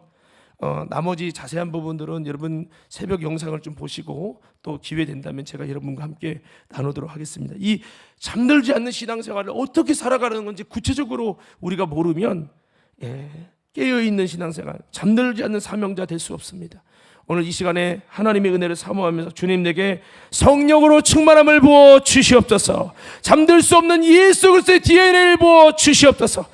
[SPEAKER 1] 나머지 자세한 부분들은 여러분 새벽 영상을 좀 보시고 또 기회 된다면 제가 여러분과 함께 나누도록 하겠습니다. 이 잠들지 않는 신앙생활을 어떻게 살아가는 건지 구체적으로 우리가 모르면 깨어있는 신앙생활, 잠들지 않는 사명자 될 수 없습니다. 오늘 이 시간에 하나님의 은혜를 사모하면서 주님 내게 성령으로 충만함을 부어 주시옵소서. 잠들 수 없는 예수 그리스도의 DNA를 부어 주시옵소서.